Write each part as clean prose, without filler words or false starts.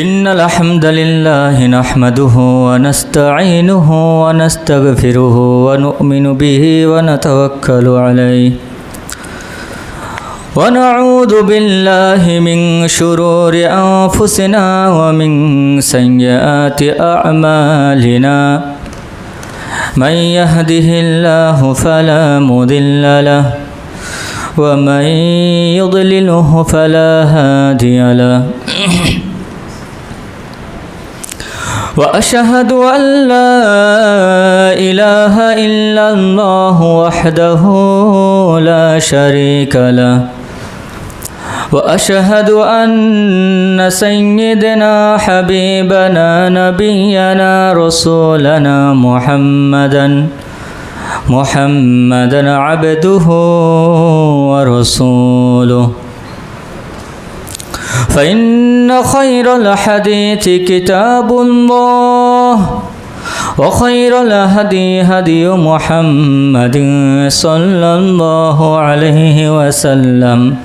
إن الحمد لله نحمده ونستعينه ونستغفره ونؤمن به ونتوكل عليه ونعوذ بالله من شرور أنفسنا ومن سيئات أعمالنا من يهده الله فلا مضل له ومن يضلله فلا هادي له وأشهد أن لا إله إلا الله وحده لا شريك له وأشهد أن سيدنا حبيبنا نبينا رسولنا محمدا عبده ورسوله فإن خير الحديث كتاب الله وخير الهدي هدي محمد صلى الله عليه وسلم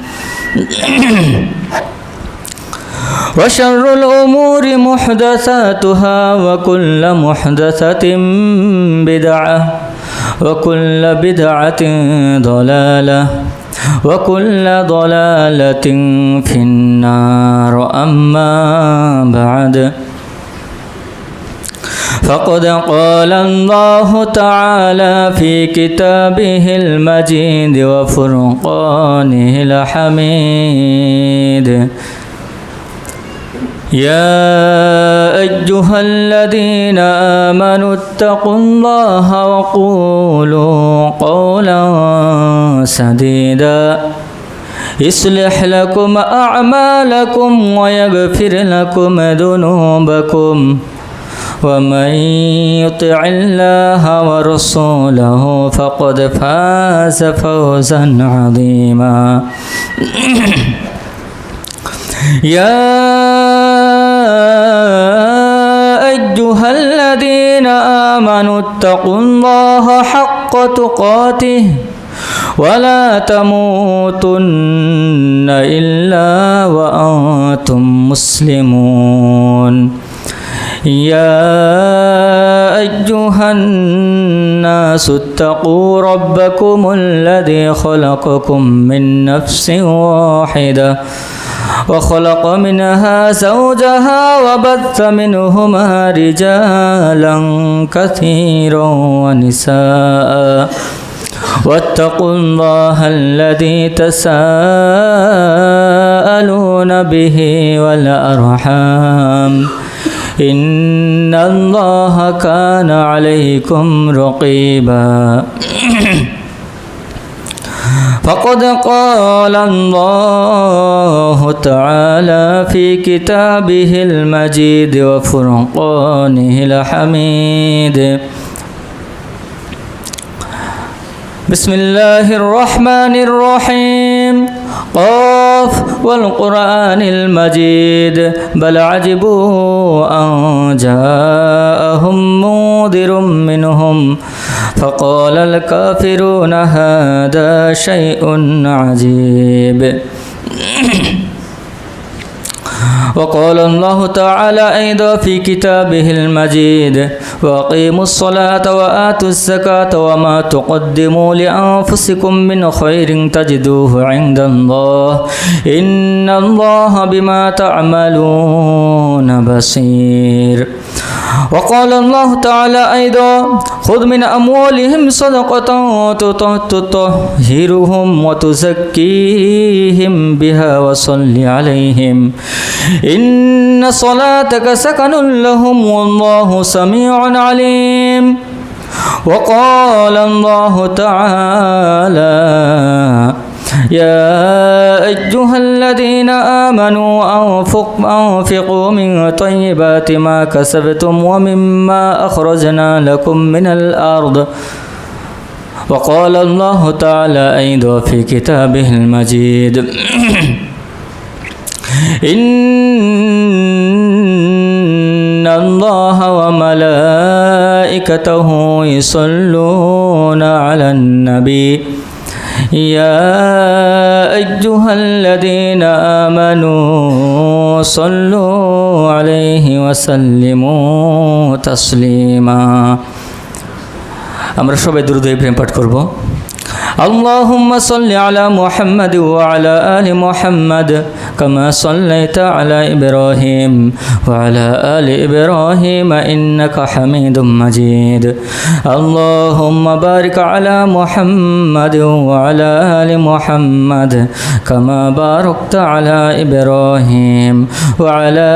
وشر الأمور محدثاتها وكل محدثة بدعة وكل بدعة ضلالة وكل ضلالة في النار أما بعد فقد قال الله تعالى في كتابه المجيد وفرقانه الحميد يا أيها الذين آمنوا اتقوا الله وقولوا قولا سديدا يصلح لكم أعمالكم ويغفر لكم ذنوبكم ومن يطع الله ورسوله فقد فاز فوزا عظيما يا أيها الذين آمنوا اتقوا الله حق تقاته ولا تموتن إلا وأنتم مسلمون يا أيها الناس اتقوا ربكم الذي خلقكم من نفس واحدة وخلق منها زوجها وبث منهما رجالا كثيرا ونساء واتقوا الله الذي تساءلون به والأرحام إن الله كان عليكم رقيبا فقد قال الله تعالى في كتابه المجيد وفرقانه الحميد بسم الله الرحمن الرحيم قاف والقرآن المجيد بل عجبوا أن جاءهم منذر منهم فقال الكافرون هذا شيء عجيب وقال الله تعالى أيضا في كتابه المجيد وأقيموا الصلاة وآتوا الزكاة وما تقدموا لأنفسكم من خير تجدوه عند الله إن الله بما تعملون بصير وقال الله تعالى أيضا خذ من أموالهم صدقة تطهرهم وتزكيهم بها وصل عليهم إن صلاتك سكن لهم والله سميع عليم وقال الله تعالى يا أيها الذين آمنوا أنفقوا من طيبات ما كسبتم ومما أخرجنا لكم من الأرض وقال الله تعالى أيضا في كتابه المجيد إن الله وملائكته يصلون على النبي يا أيها الذين آمنوا صلوا عليه وسلموا تسليما আমরা সবাই দুরূদ ইব্রাহিম পাঠ করব اللهم صل على محمد وعلى آل محمد كما صليت على إبراهيم وعلى آل إبراهيم إنك حميد مجيد اللهم بارك على محمد وعلى آل محمد كما باركت على إبراهيم وعلى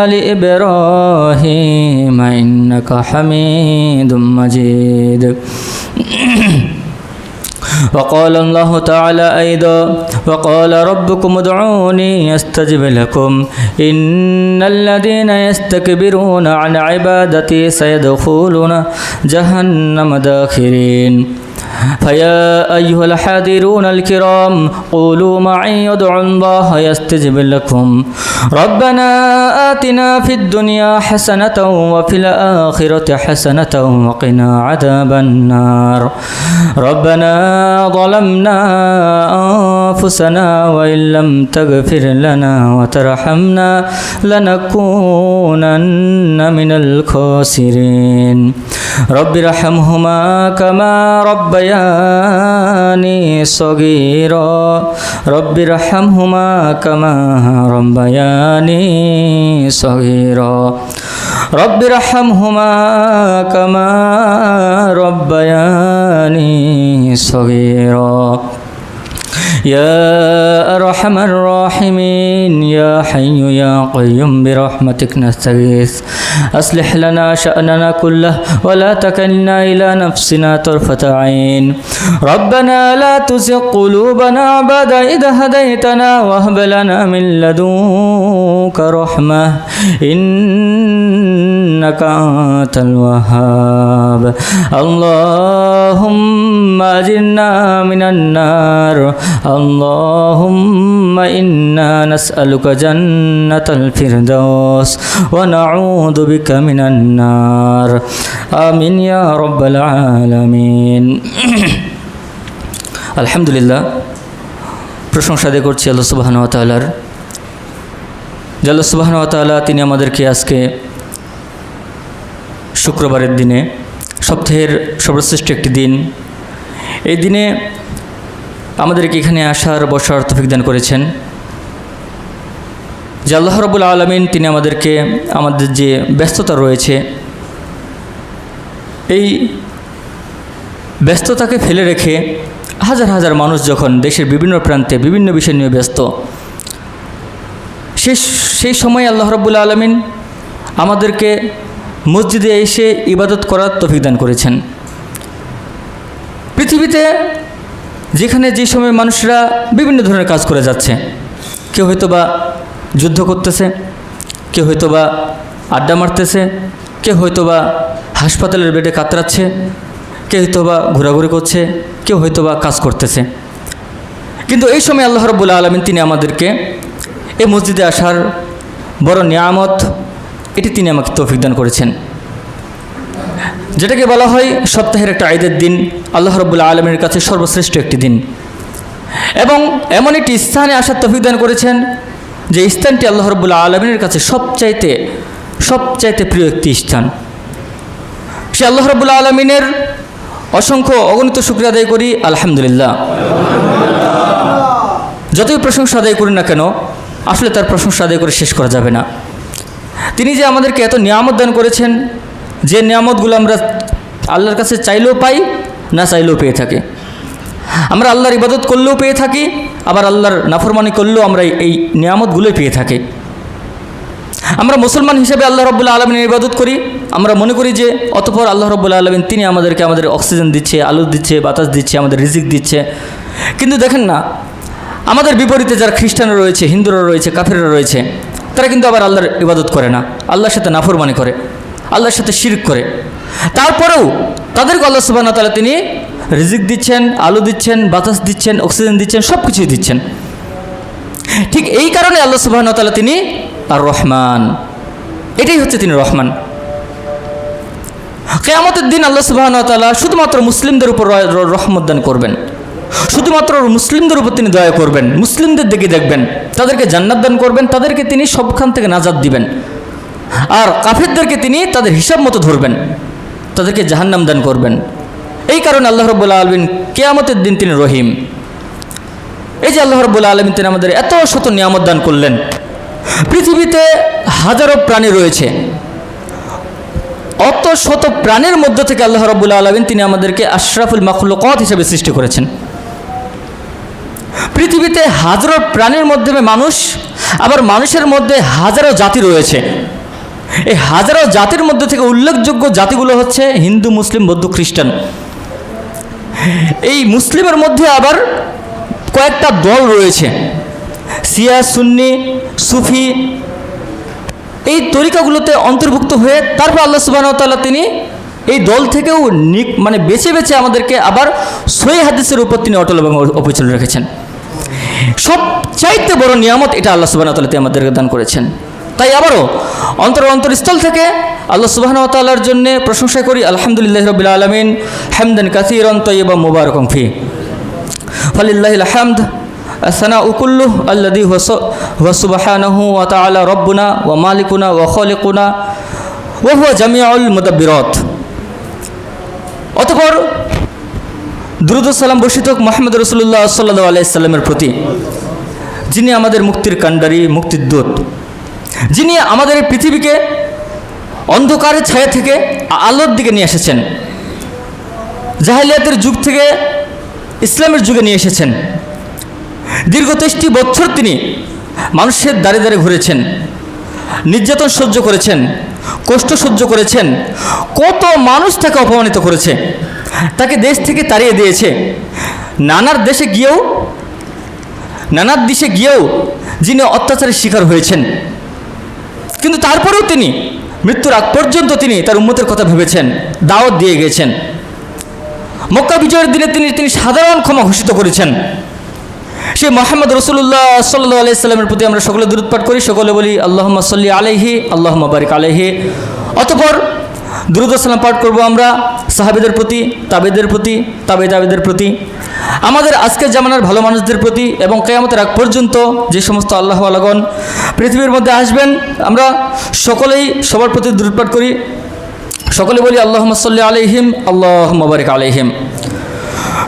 آل إبراهيم إنك حميد مجيد وقال الله تعالى أيضا وقال ربكم ادعوني أستجب لكم إن الذين يستكبرون عن عبادتي سيدخلون جهنم داخرين فيا أيها الحاضرون الكرام قولوا معي ادعوا الله يستجب لكم ربنا آتنا في الدنيا حسنة وفي الآخرة حسنة وقنا عذاب النار ربنا ظلمنا أنفسنا وإن لم تغفر لنا وترحمنا لنكونن من الخاسرين رب ارحمهما كما ربياني صغيرا رب ارحمهما كما ربياني صغيرا رب ارحمهما كما ربياني صغيرا يا أرحم الراحمين يا حي يا قيوم برحمتك نستغيث أصلح لنا شأننا كله ولا تكلنا إلى نفسنا طرفة عين ربنا لا تزغ قلوبنا بعد إذ هديتنا وهب لنا من لدنك رحمة إنك أنت الوهاب اللهم أجرنا من النار اللهم إنا نسألك جنة الفردوس ونعوذ بك من النار آمين يا رب العالمين আলহামদুলিল্লাহ প্রশংসা আদায় করছি আল্লাহ সুবহানাহু ওয়া তাআলার যে আল্লাহ সুবহানাহু ওয়া তাআলা তিনি আমাদেরকে আজকে শুক্রবারের দিনে সপ্তাহের সর্বশ্রেষ্ঠ একটি দিন এই দিনে আমাদেরকে এখানে আসার বসার তৌফিক দান করেছেন যে আল্লাহ রাব্বুল আলামিন তিনি আমাদেরকে আমাদের যে ব্যস্ততা রয়েছে এই ব্যস্ততাকে ফেলে রেখে হাজার হাজার মানুষ যখন দেশের বিভিন্ন প্রান্তে বিভিন্ন বিষয় নিয়ে ব্যস্ত সেই সময় আল্লাহ রাব্বুল আলামিন আমাদেরকে মসজিদে এসে ইবাদত করার তৌফিক দান করেছেন পৃথিবীতে যেখানে যে সময় মানুষরা বিভিন্ন ধরনের কাজ করে যাচ্ছে কেউ হয়তো বা যুদ্ধ করতেছে কেউ হয়তো বা আড্ডা মারতেছে কেউ হয়তো বা হাসপাতালের বেডে কাতরাচ্ছে কেউ হয়তো বা ঘোরাঘুরি করছে কেউ হয়তো বা কাজ করতেছে কিন্তু এই সময় আল্লাহ রাব্বুল আলামিন তিনি আমাদেরকে এই মসজিদে আসার বড় নিয়ামত এটি তিনি আমাকে তৌফিক দান করেছেন যেটাকে বলা হয় সপ্তাহের একটা ঈদের দিন আল্লাহ রাব্বুল আলামিনের কাছে সর্বশ্রেষ্ঠ একটি দিন এবং এমন একটি স্থানে আসার তৌফিক দান করেছেন যে স্থানটি আল্লাহ রাব্বুল আলামিনের কাছে সবচাইতে প্রিয় একটি স্থান সে আল্লাহ রাব্বুল আলামিনের অসংখ্য অগণিত শুকরিয়া আদায় করি আলহামদুলিল্লাহ যতই প্রশংসা আদায় করি না কেন আসলে তার প্রশংসা আদায় করে শেষ করা যাবে না তিনি যে আমাদেরকে এত নিয়ামত দান করেছেন যে নিয়ামতগুলো আমরা আল্লাহর কাছে চাইলেও পাই না চাইলেও পেয়ে থাকি আমরা আল্লাহর ইবাদত করলেও পেয়ে থাকি আবার আল্লাহর নাফরমানি করলেও আমরা এই নিয়ামতগুলোই পেয়ে থাকি আমরা মুসলমান হিসেবে আল্লাহ রাব্বুল আলামিনের ইবাদত করি আমরা মনে করি যে অতঃপর আল্লাহ রাব্বুল আলামিন তিনি আমাদেরকে আমাদের অক্সিজেন দিচ্ছে আলো দিচ্ছে বাতাস দিচ্ছে আমাদের রিজিক দিচ্ছে কিন্তু দেখেন না আমাদের বিপরীতে যারা খ্রিস্টানরা রয়েছে হিন্দুরা রয়েছে কাফেররা রয়েছে তারা কিন্তু আবার আল্লাহর ইবাদত করে না আল্লাহর সাথে নাফরমানি করে আল্লাহর সাথে শিরক করে তারপরেও তাদেরকে আল্লাহ সুবহানাহু ওয়া তাআলা তিনি রিজিক দিচ্ছেন আলো দিচ্ছেন বাতাস দিচ্ছেন অক্সিজেন দিচ্ছেন সব কিছুই দিচ্ছেন ঠিক এই কারণে আল্লাহ সুবহানাহু ওয়া তাআলা তিনি আর রহমান এটাই হচ্ছে তিনি রহমান কিয়ামতের দিন আল্লাহ সুবহানাহু ওয়া তাআলা শুধুমাত্র মুসলিমদের উপর রহমত দান করবেন শুধুমাত্র মুসলিমদের উপর তিনি দয়া করবেন, মুসলিমদের দিকে দেখবেন, তাদেরকে জান্নাত দান করবেন, তাদেরকে তিনি সবখান থেকে নাজাত দিবেন। আর কাফেরদেরকে তিনি তাদের হিসাব মতো ধরবেন, তাদেরকে জাহান্নাম দান করবেন। এই কারণে আল্লাহ রাব্বুল আলামিন কিয়ামতের দিন তিনি রহিম। এই যে আল্লাহ রাব্বুল আলামিন তিনি আমাদের এত শত নিয়ামত দান করলেন। পৃথিবীতে হাজারো প্রাণী রয়েছে, অত শত প্রাণীর মধ্য থেকে আল্লাহ রাব্বুল আলামিন তিনি আমাদেরকে আশরাফুল মাখলুকাত হিসেবে সৃষ্টি করেছেন। পৃথিবীতে হাজারো প্রাণীর মাধ্যমে মানুষ, আবার মানুষের মধ্যে হাজারো জাতি রয়েছে। এই হাজারো জাতির মধ্যে থেকে উল্লেখযোগ্য জাতিগুলো হচ্ছে হিন্দু, মুসলিম, বৌদ্ধ, খ্রিস্টান। এই মুসলিমের মধ্যে আবার কয়েকটা দল রয়েছে, শিয়া, সুন্নি, সুফি, এই তরিকাগুলোতে অন্তর্ভুক্ত হয়ে তারপর আল্লাহ সুবহানাহু ওয়া তাআলা তিনি এই দল থেকেও বেছে বেছে আমাদেরকে আবার সহিহ হাদিসের উপর তিনি অটল এবং অবিচল রেখেছেন। সবচাইতে বড় নিয়ামত এটা আল্লাহ সুবহানাহু ওয়া তাআলা তিনি আমাদেরকে দান করেছেন। তাই আবারও অন্তরস্থল থেকে আল্লাহ সুবহানাহু ওয়া তাআলার জন্য প্রশংসা করি, আলহামদুলিল্লাহি রাব্বিল আলামিন হামদান কাসীরান তাইয়্যিবান মুবারাকান ফি। ফালিল্লাহিল হামদ الثناء كله الذي هو سبحانه وتعالى ربنا ومالكنا وخالقنا وهو جميع المدبرات। অতঃপর দুরূদ ও সালাম বর্ষিত হোক মুহাম্মদ রাসূলুল্লাহ সাল্লাল্লাহু আলাইহি সাল্লামের প্রতি, যিনি আমাদের মুক্তির কাণ্ডারী, মুক্তির দূত, যিনি আমাদের এই পৃথিবীকে অন্ধকারের ছায়া থেকে আলোর দিকে নিয়ে এসেছেন, জাহেলিয়াতের যুগ থেকে ইসলামের যুগে নিয়ে এসেছেন। দীর্ঘ 23 বছর তিনি মানুষের দ্বারে দ্বারে ঘুরেছেন, নির্যাতন সহ্য করেছেন, কষ্ট সহ্য করেছেন, কত মানুষ তাকে অপমানিত করেছে, তাকে দেশ থেকে তাড়িয়ে দিয়েছে। নানার দেশে গিয়েও যিনি অত্যাচারের শিকার হয়েছেন, কিন্তু তারপরেও তিনি মৃত্যুর আগ পর্যন্ত তিনি তার উম্মতের কথা ভেবেছেন, দাওয়াত দিয়ে গিয়েছেন। মক্কা বিজয়ের দিনে তিনি সাধারণ ক্ষমা ঘোষিত করেছেন। সেই মুহাম্মদ রাসূলুল্লাহ সাল্লাল্লাহু আলাইহি সাল্লামের প্রতি আমরা সকলে দুরূদ পাঠ করি, সকলে বলি আল্লাহুম্মা সাল্লি আলাইহি আল্লাহুম্মা বারিক আলাইহি। অতঃপর দুরূদ ও সালাম পাঠ করব আমরা সাহাবীদের প্রতি, তাবেঈদের প্রতি, তাবেঈদের প্রতি, আমাদের আজকের জামানার ভালো মানুষদের প্রতি, এবং কিয়ামতের আগ পর্যন্ত যে সমস্ত আল্লাহওয়ালাগণ পৃথিবীর মধ্যে আসবেন, আমরা সকলেই সবার প্রতি দুরূদ পাঠ করি, সকলে বলি আল্লাহুম্মা সাল্লি আলাইহিম আল্লাহুম্মা বারিক আলাইহিম।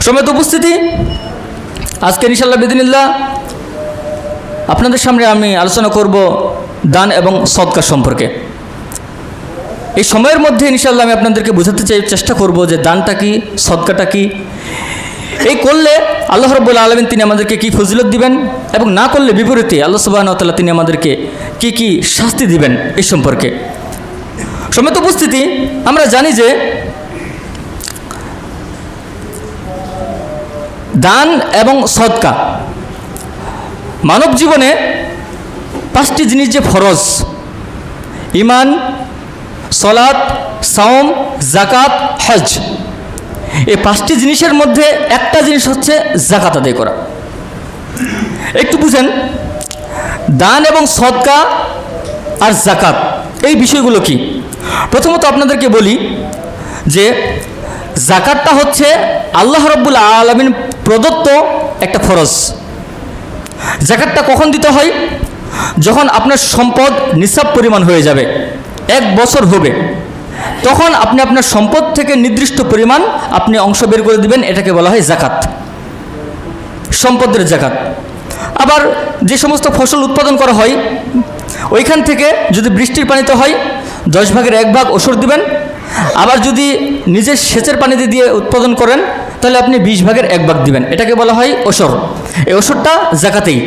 সম্মানিত উপস্থিতি, আজকে ইনশাআল্লাহ বিদিনিল্লাহ আপনাদের সামনে আমি আলোচনা করব দান এবং সদকা সম্পর্কে। এই সময়ের মধ্যে ইনশাআল্লাহ আমি আপনাদেরকে বোঝাতে চেষ্টা করব যে দানটা কি, সদকাটা কি, এই করলে আল্লাহ রাব্বুল আলামিন তিনি আমাদেরকে কি ফজিলত দিবেন, এবং না করলে বিপরীতে আল্লাহ সুবহানাহু ওয়া তাআলা তিনি আমাদেরকে কি শাস্তি দিবেন এই সম্পর্কে। সম্মানিত উপস্থিতি, আমরা জানি যে দান এবং সদকা মানব জীবনে 5টি জিনিস যে ফরজ, ঈমান, সালাত, সাওম, যাকাত, হজ, এই 5টি জিনিসের মধ্যে একটা জিনিস হচ্ছে যাকাত আদায় করা। একটু বুঝেন, দান এবং সদকা আর যাকাত এই বিষয়গুলো কি। প্রথমত আপনাদেরকে বলি যে যাকাতটা হচ্ছে আল্লাহ রাব্বুল আলামিন প্রদত্ত একটা ফরজ। যাকাতটা কখন দিতে হয়? যখন আপনার সম্পদ নিসাব পরিমাণ হয়ে যাবে, 1 বছর হবে, তখন আপনি আপনার সম্পদ থেকে নির্দিষ্ট পরিমাণ আপনি অংশ বের করে দিবেন, এটাকে বলা হয় যাকাত, সম্পদের যাকাত। আবার যে সমস্ত ফসল উৎপাদন করা হয় ওইখান থেকে যদি বৃষ্টির পানিতে হয় 10 ভাগের 1 ভাগ ওসর দিবেন। আবার যদি নিজের সেচের পানিতে দিয়ে উৎপাদন করেন তাহলে আপনি 20 ভাগের 1 ভাগ দিবেন, এটাকে বলা হয় ওসর। এই ওসরটা যাকাতেই।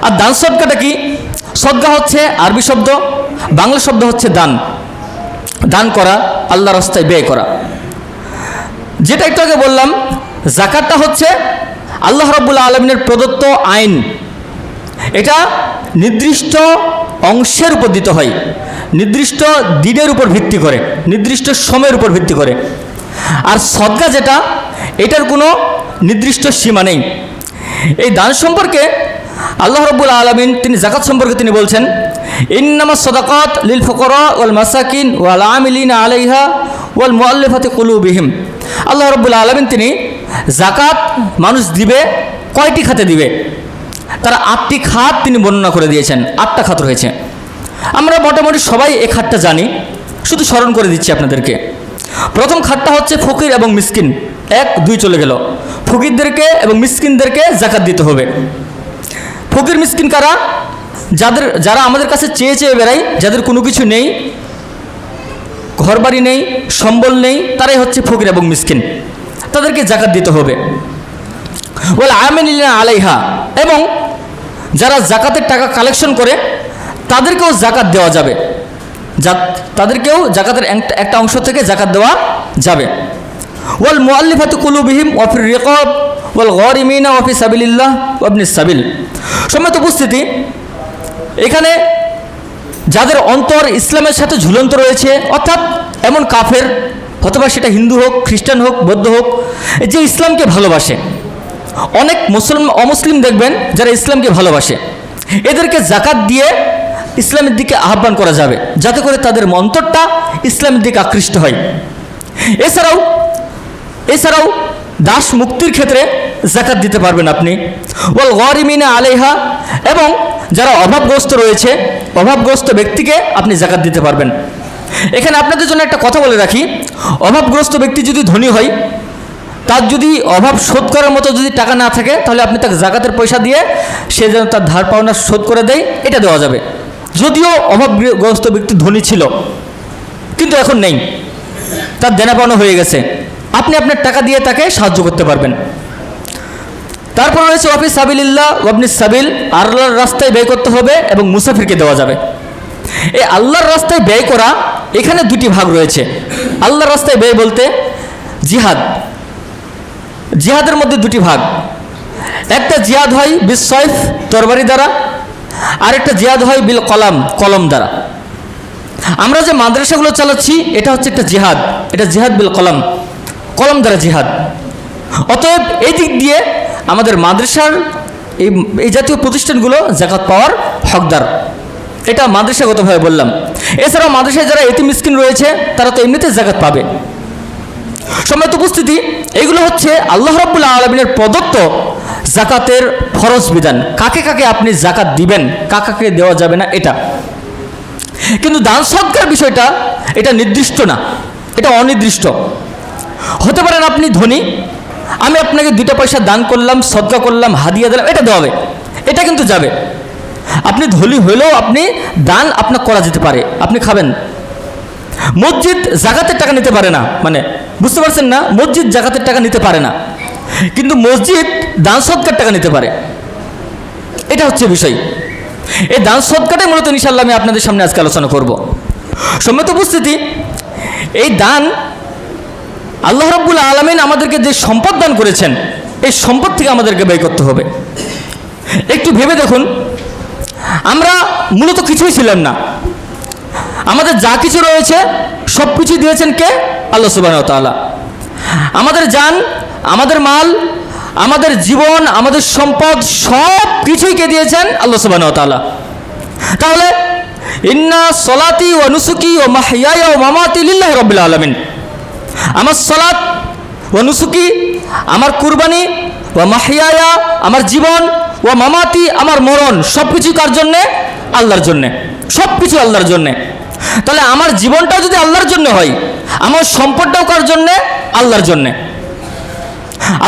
আর দান সদকাটা কি? সদকা হচ্ছে আরবি শব্দ, বাংলা শব্দ হচ্ছে দান, দান করা, আল্লাহর রাস্তায় ব্যয় করা। যেটা একটু আগে বললাম, যাকাতটা হচ্ছে আল্লাহ রাব্বুল আলামিনের প্রদত্ত আইন, এটা নির্দিষ্ট অংশের উপর দিতে হয়, নির্দিষ্ট দিনের উপর ভিত্তি করে, নির্দিষ্ট সময়ের উপর ভিত্তি করে। আর সদকা যেটা, এটার কোনো নির্দিষ্ট সীমা নেই। এই দান সম্পর্কে আল্লাহ রাব্বুল আলামিন তিনি যাকাত সম্পর্কে তিনি বলছেন, ইন্নামাস সাদাকাত লিল ফুকারা ওয়াল মাসাকিন ওয়াল আমিলিনা আলাইহা ওয়াল মুআল্লিফাতি কুলুবিহিম। আল্লাহ রাব্বুল আলামিন তিনি জাকাত মানুষ দিবে কয়টি খাতে দিবে, তারা 8টি খাত তিনি বর্ণনা করে দিয়েছেন। 8টা খাত রয়েছে, আমরা মোটামুটি সবাই এই খাতটা জানি, শুধু স্মরণ করে দিচ্ছি আপনাদেরকে। প্রথম খাতটা হচ্ছে ফকির এবং মিসকিন। 1, 2 চলে গেল। ফকিরদেরকে এবং মিসকিনদেরকে জাকাত দিতে হবে। ফকির মিসকিন কারা? যারা আমাদের কাছে চেয়ে চেয়ে বেড়ায়, যাদের কোনো কিছু নেই, ঘরবাড়ি নেই, সম্বল নেই, তারাই হচ্ছে ফকির এবং মিসকিন, তাদেরকে জাকাত দিতে হবে। ওয়াল আমিলিনা আলাইহা, এবং যারা জাকাতের টাকা কালেকশন করে তাদেরকেও জাকাত দেওয়া যাবে, তাদেরকেও জাকাতের একটা অংশ থেকে জাকাত দেওয়া যাবে। ওয়াল মুআল্লিফাতু কুলুবিহিম ওয়া ফির রিকাব ওয়াল গারিমিনা ওয়া ফি সাবিলিল্লাহ ওয়া ইবনিস সাবিল। সম্মানিত উপস্থিতি, এখানে যাদের অন্তর ইসলামের সাথে ঝুলন্ত রয়েছে, অর্থাৎ এমন কাফের, অথবা সেটা হিন্দু হোক, খ্রিস্টান হোক, বৌদ্ধ হোক, যে ইসলামকে ভালোবাসে, অনেক অমুসলিম দেখবেন যারা ইসলামকে ভালোবাসে, এদেরকে জাকাত দিয়ে ইসলামের দিকে আহ্বান করা যাবে, যাতে করে তাদের অন্তরটা ইসলামের দিকে আকৃষ্ট হয়। এছাড়াও দাস মুক্তির ক্ষেত্রে জাকাত দিতে পারবেন আপনি। ওয়াল গারিমিনা আলাইহা, এবং যারা অভাবগ্রস্ত রয়েছে, অভাবগ্রস্ত ব্যক্তিকে আপনি জাকাত দিতে পারবেন। এখানে আপনাদের জন্য একটা কথা বলে রাখি, অভাবগ্রস্ত ব্যক্তি যদি ধনী হয়, তার যদি অভাব শোধ করার মতো যদি টাকা না থাকে, তাহলে আপনি তাকে জাকাতের পয়সা দিয়ে সে যেন তার ধার পাওনা শোধ করে দেয়, এটা দেওয়া যাবে। যদিও অভাবগ্রস্ত ব্যক্তি ধনী ছিল, কিন্তু এখন নেই, তার দেনা পাওনা হয়ে গেছে, আপনি আপনার টাকা দিয়ে তাকে সাহায্য করতে পারবেন। তারপর রয়েছে ওয়া ফি সাবিলিল্লাহ ওয়া ইবনিস সাবিল, আল্লাহর রাস্তায় ব্যয় করতে হবে এবং মুসাফিরকে দেওয়া যাবে। এই আল্লাহর রাস্তায় ব্যয় করা, এখানে 2টি ভাগ রয়েছে। আল্লাহর রাস্তায় ব্যয় বলতে জিহাদের মধ্যে 2টি ভাগ। একটা জিহাদ হয় বিসসাইফ, তরবারি দ্বারা, আর একটা জিহাদ হয় বিল কলাম, কলম দ্বারা। আমরা যে মাদ্রাসাগুলো চালাচ্ছি, এটা হচ্ছে একটা জিহাদ, এটা জিহাদ বিল কলম, কলম দ্বারা জিহাদ। অতএব এই দিক দিয়ে আমাদের মাদ্রাসার এই জাতীয় প্রতিষ্ঠানগুলো জাকাত পাওয়ার হকদার, এটা মাদ্রাসাগতভাবে বললাম। এছাড়াও মাদ্রাসায় যারা এতিম মিসকিন রয়েছে, তারা তো এমনিতে জাকাত পাবে। সম্মানিত উপস্থিতি, এগুলো হচ্ছে আল্লাহ রাব্বুল আলামিনের প্রদত্ত জাকাতের ফরজ বিধান। কাকে কাকে আপনি জাকাত দিবেন, কাকে দেওয়া যাবে না, এটা। কিন্তু দান সদকার বিষয়টা, এটা নির্দিষ্ট না, এটা অনির্দিষ্ট। হতে পারেন আপনি ধনী, আমি আপনাকে 2টা পয়সা দান করলাম, সদকা করলাম, হাদিয়া দিলাম, এটা দেওয়া হবে, এটা কিন্তু যাবে। আপনি ধনী হলেও আপনি দান আপনার করা যেতে পারে, আপনি খাবেন। মসজিদ জাকাতের টাকা নিতে পারে না, মানে বুঝতে পারছেন না, মসজিদ জাকাতের টাকা নিতে পারে না, কিন্তু মসজিদ দান সদকার টাকা নিতে পারে, এটা হচ্ছে বিষয়। এই দান সদকাটাই মূলত ইনশাআল্লাহ আমি আপনাদের সামনে আজকে আলোচনা করব। সম্মানিত উপস্থিতি, এই দান আল্লাহ রাব্বুল আলামিন আমাদেরকে যে সম্পদ দান করেছেন, এই সম্পদ থেকে আমাদেরকে ব্যয় করতে হবে। একটু ভেবে দেখুন, আমরা মূলত কিছুই ছিলাম না, আমাদের যা কিছু রয়েছে সব কিছু দিয়েছেন কে? আল্লাহ সুবহানাহু ওয়া তাআলা। আমাদের জান, আমাদের মাল, আমাদের জীবন, আমাদের সম্পদ, সব কিছুই কে দিয়েছেন? আল্লাহ সুবহানাহু ওয়া তাআলা। তাহলে ইন্না সলাতি ওয়া নুসুকি ওয়া মাহইয়ায়া ওয়া মামাতি লিল্লাহি রাব্বিল আলামিন, আমার সলাত ওয়া নুসুকি, আমার কুরবানি, ওয়া মাহইয়ায়া, আমার জীবন, ওয়া মামাতি, আমার মরণ, সব কিছু কার জন্যে? আল্লাহর জন্যে, সব কিছু আল্লাহর জন্যে। তাহলে আমার জীবনটাও যদি আল্লাহর জন্য হয়, আমার সম্পদটাও কার জন্যে? আল্লাহর জন্যে।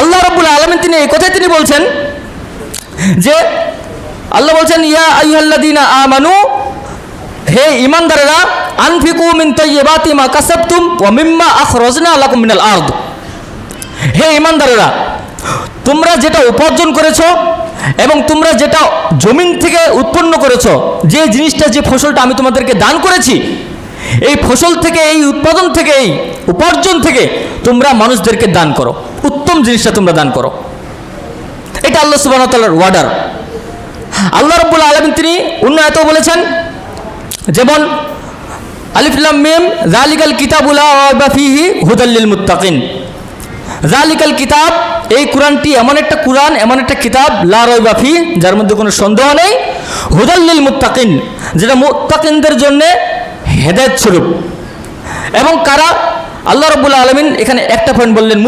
আল্লাহ রাব্বুল আলামিন তিনি এই কথাই তিনি বলছেন যে, আল্লাহ বলছেন ইয়া আইয়ুহাল্লাযীনা আমানু, হে ঈমানদারেরা, আনফিকু মিন তাইয়্যিবাতি মা কাসাবতুম ওয়া মিম্মা আখরাজনা লাকুম মিনাল আরদ। হে ঈমানদারেরা, তোমরা যেটা উপার্জন করেছো এবং তোমরা যেটা জমিন থেকে উৎপন্ন করেছো, যে জিনিসটা, যে ফসলটা আমি তোমাদেরকে দান করেছি, এই ফসল থেকে, এই উৎপাদন থেকে, এই উপার্জন থেকে তোমরা মানুষদেরকে দান করো, উত্তম জিনিসটা তোমরা দান করো। এটা আল্লাহ সুবহানাহু ওয়া তাআলার ওয়ার্ডার। আল্লাহ রাব্বুল আলামিন তিনি অন্য আয়াতেও বলেছেন, যেমন আলিফ লাম মিম যালিকাল কিতাবু লা রাইবা ফীহি হুদাল লিল মুত্তাকিন। যালিকাল কিতাব, এই কোরআনটি এমন একটা কোরআন, এমন একটা কিতাব, লা রাইবা ফী, যার মধ্যে কোনো সন্দেহ নেই, হুদাল লিল মুত্তাকিন, যেটা মুত্তাকিনদের জন্য হেদায়েত স্বরূপ। এবং কারা? আল্লাহ রাব্বুল আলামিন এখানে একটা পয়েন্ট বললেন,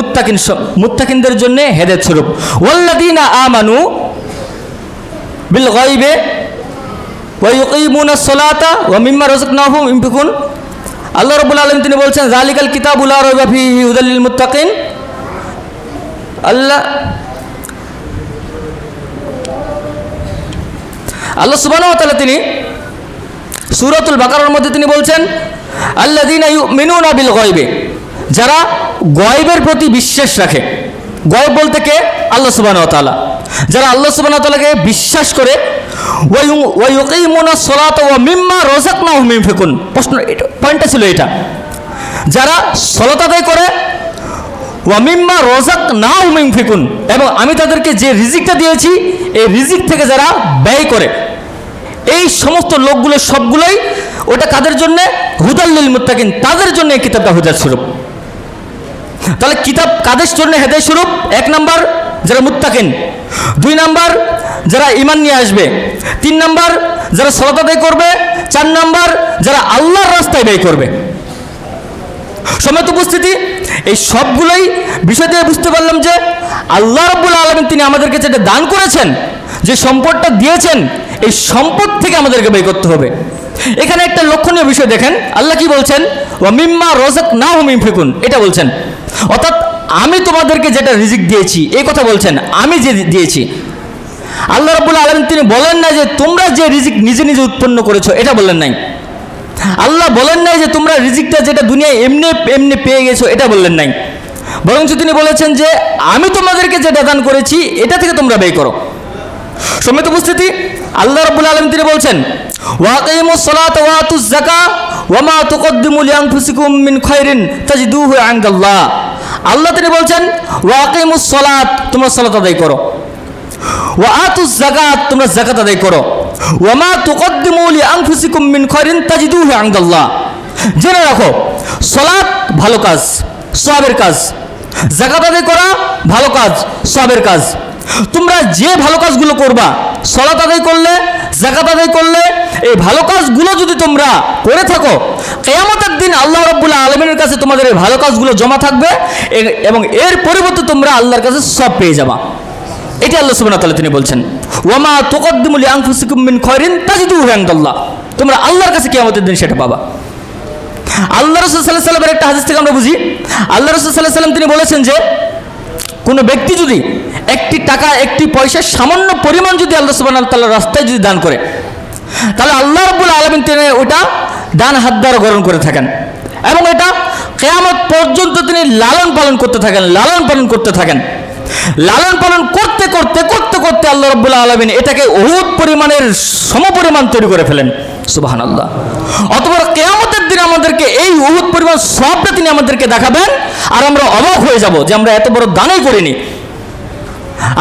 মুত্তাকিনদের জন্য হেদায়েত স্বরূপ, ওয়াল্লাযীনা আমানু বিল গায়বি ওয়া ইউকিমুনাস সালাতা ওয়া মিম্মা রাযাকনাহুম ইউনফিকুন। আল্লাহ রাব্বুল আলামিন তিনি বলছেন, যালিকাল কিতাবু লা রাইবা ফীহি হুদাল লিল মুত্তাকিন। আল্লাহ সুবহানাহু ওয়া তাআলা তিনি সূরাতুল বাকারার মধ্যে তিনি বলছেন, আল্লাযীনা ইউমিনুনা বিল গায়বি, যারা গায়বের প্রতি বিশ্বাস রাখে। গায়ব বলতে কে? আল্লাহ সুবহানাহু ওয়া তাআলা। যারা আল্লাহ সুবহানাহু ওয়া তাআলাকে বিশ্বাস করে, ওয়া ইউকিমুনাস সালাতা ওয়া মিম্মা রাযাকনাহুম ইউনফিকুন। পয়েন্টটা ছিল এটা, যারা সালাত আদায় করে, ওয়া মিম্মা রাযাকনাহুম ইউনফিকুন, এবং আমি তাদেরকে যে রিজিকটা দিয়েছি এই রিজিক থেকে যারা ব্যয় করে, এই সমস্ত লোকগুলো সবগুলোই ওটা কাদের জন্য? হুদাল লিল মুত্তাকিন, তাদের জন্য এই কিতাবটা হুদার স্বরূপ। তাহলে কিতাব কাদের জন্য হেদায়েত স্বরূপ? 1 নাম্বার যারা মুত্তাকিন, 2 নাম্বার যারা ঈমান নিয়ে আসবে, 3 নাম্বার যারা সালাত আদায় করবে, 4 নাম্বার যারা আল্লাহর রাস্তায় ব্যয় করবে। সম্মানিত উপস্থিতি, এই সবগুলোই বিষয় দিয়ে বুঝতে পারলাম যে আল্লাহ রাব্বুল আলামিন তিনি আমাদেরকে যেটা দান করেছেন, যে সম্পদটা দিয়েছেন, এই সম্পদ থেকে আমাদেরকে ব্যয় করতে হবে। এখানে একটা লক্ষণীয় বিষয় দেখেন, আল্লাহ কি বলছেন? ওয়া মিম্মা রাযাকনাহুম ইউনফিকুন, এটা বলছেন। অর্থাৎ আমি তোমাদেরকে যেটা রিজিক দিয়েছি এই কথা বলছেন, আমি যে দিয়েছি। আল্লাহ রাব্বুল আলামিন তিনি বলেন না যে তোমরা যে রিজিক নিজে নিজে উৎপন্ন করেছো, এটা বলেন নাই। আল্লাহ বলেন নাই যে তোমরা রিজিকটা যেটা দুনিয়ায় এমনি এমনি পেয়ে গেছো, এটা বললেন নাই। বরঞ্চ তিনি বলেছেন যে আমি তোমাদেরকে যেটা দান করেছি এটা থেকে তোমরা ব্যয় করো। সম্মানিত উপস্থিতি, আল্লাহ রাব্বুল আলামিন তিনি বলছেন, ওয়াকিমুস সালাতা ওয়া আতুজ যাকাত ওয়া মা তুকদ্দিমু লিআনফুসিকুম মিন খায়রিন তাজিদুহু ইনদাল্লাহ। আল্লাহ তিনি বলছেন, ওয়াকিমুস সালাত, তোমরা সালাত আদায় করো, ওয়া আতুজ যাকাত, তোমরা যাকাত আদায় করো, ওয়া মা তুকদ্দিমু লিআনফুসিকুম মিন খায়রিন তাজিদুহু ইনদাল্লাহ। জেনে রাখো, সালাত ভালো কাজ, সওয়াবের কাজ, যাকাত আদায় করা ভালো কাজ, সওয়াবের কাজ। তোমরা যে ভালো কাজগুলো করবা, সালাত আদায় করলে, যাকাত আদায় করলে, এই ভালো কাজগুলো যদি তোমরা করে থাকো, কিয়ামতের দিন আল্লাহ রাব্বুল আলামিনের কাছে তোমাদের এই ভালো কাজগুলো জমা থাকবে এবং এর পরিবর্তে তোমরা আল্লাহর কাছে সব পেয়ে যাবা। এটি আল্লাহ সুবহানাহু ওয়া তাআলা তিনি বলছেন, ওয়া মা তুকদ্দিমু লিআনফুসিকুম মিন খায়রিন তাজিদুহু ইনদাল্লাহ, তোমরা আল্লাহর কাছে কিয়ামতের দিন সেটা পাবা। আল্লাহ রাসূল সাল্লাল্লাহু আলাইহি ওয়াসাল্লামের একটা হাদিস থেকে আমরা বুঝি, আল্লাহ রাসূল সাল্লাল্লাহু আলাইহি ওয়াসাল্লাম তিনি বলেছেন যে কোনো ব্যক্তি যদি একটি টাকা, একটি পয়সা, সামান্য পরিমাণ যদি আল্লাহ সুবহানাহু ওয়া তাআলার রাস্তায় যদি দান করে, তাহলে আল্লাহ রাব্বুল আলামিন তিনি ওটা দান হাত দ্বারা গ্রহণ করে থাকেন এবং এটা কিয়ামত পর্যন্ত তিনি লালন পালন করতে থাকেন, লালন পালন করতে থাকেন। লালন পালন করতে করতে করতে করতে আল্লাহ রাব্বুল আলামিন এটাকে উহুদ পরিমাণের সমপরিমাণ তৈরি করে ফেলেন। সুবহানাল্লাহ। অতঃপর কিয়ামতের দিন আমাদেরকে এই উহুদ পরিমাণ সওয়াবটা তিনি আমাদেরকে দেখাবেন আর আমরা অবাক হয়ে যাব যে আমরা এত বড় দানই করিনি।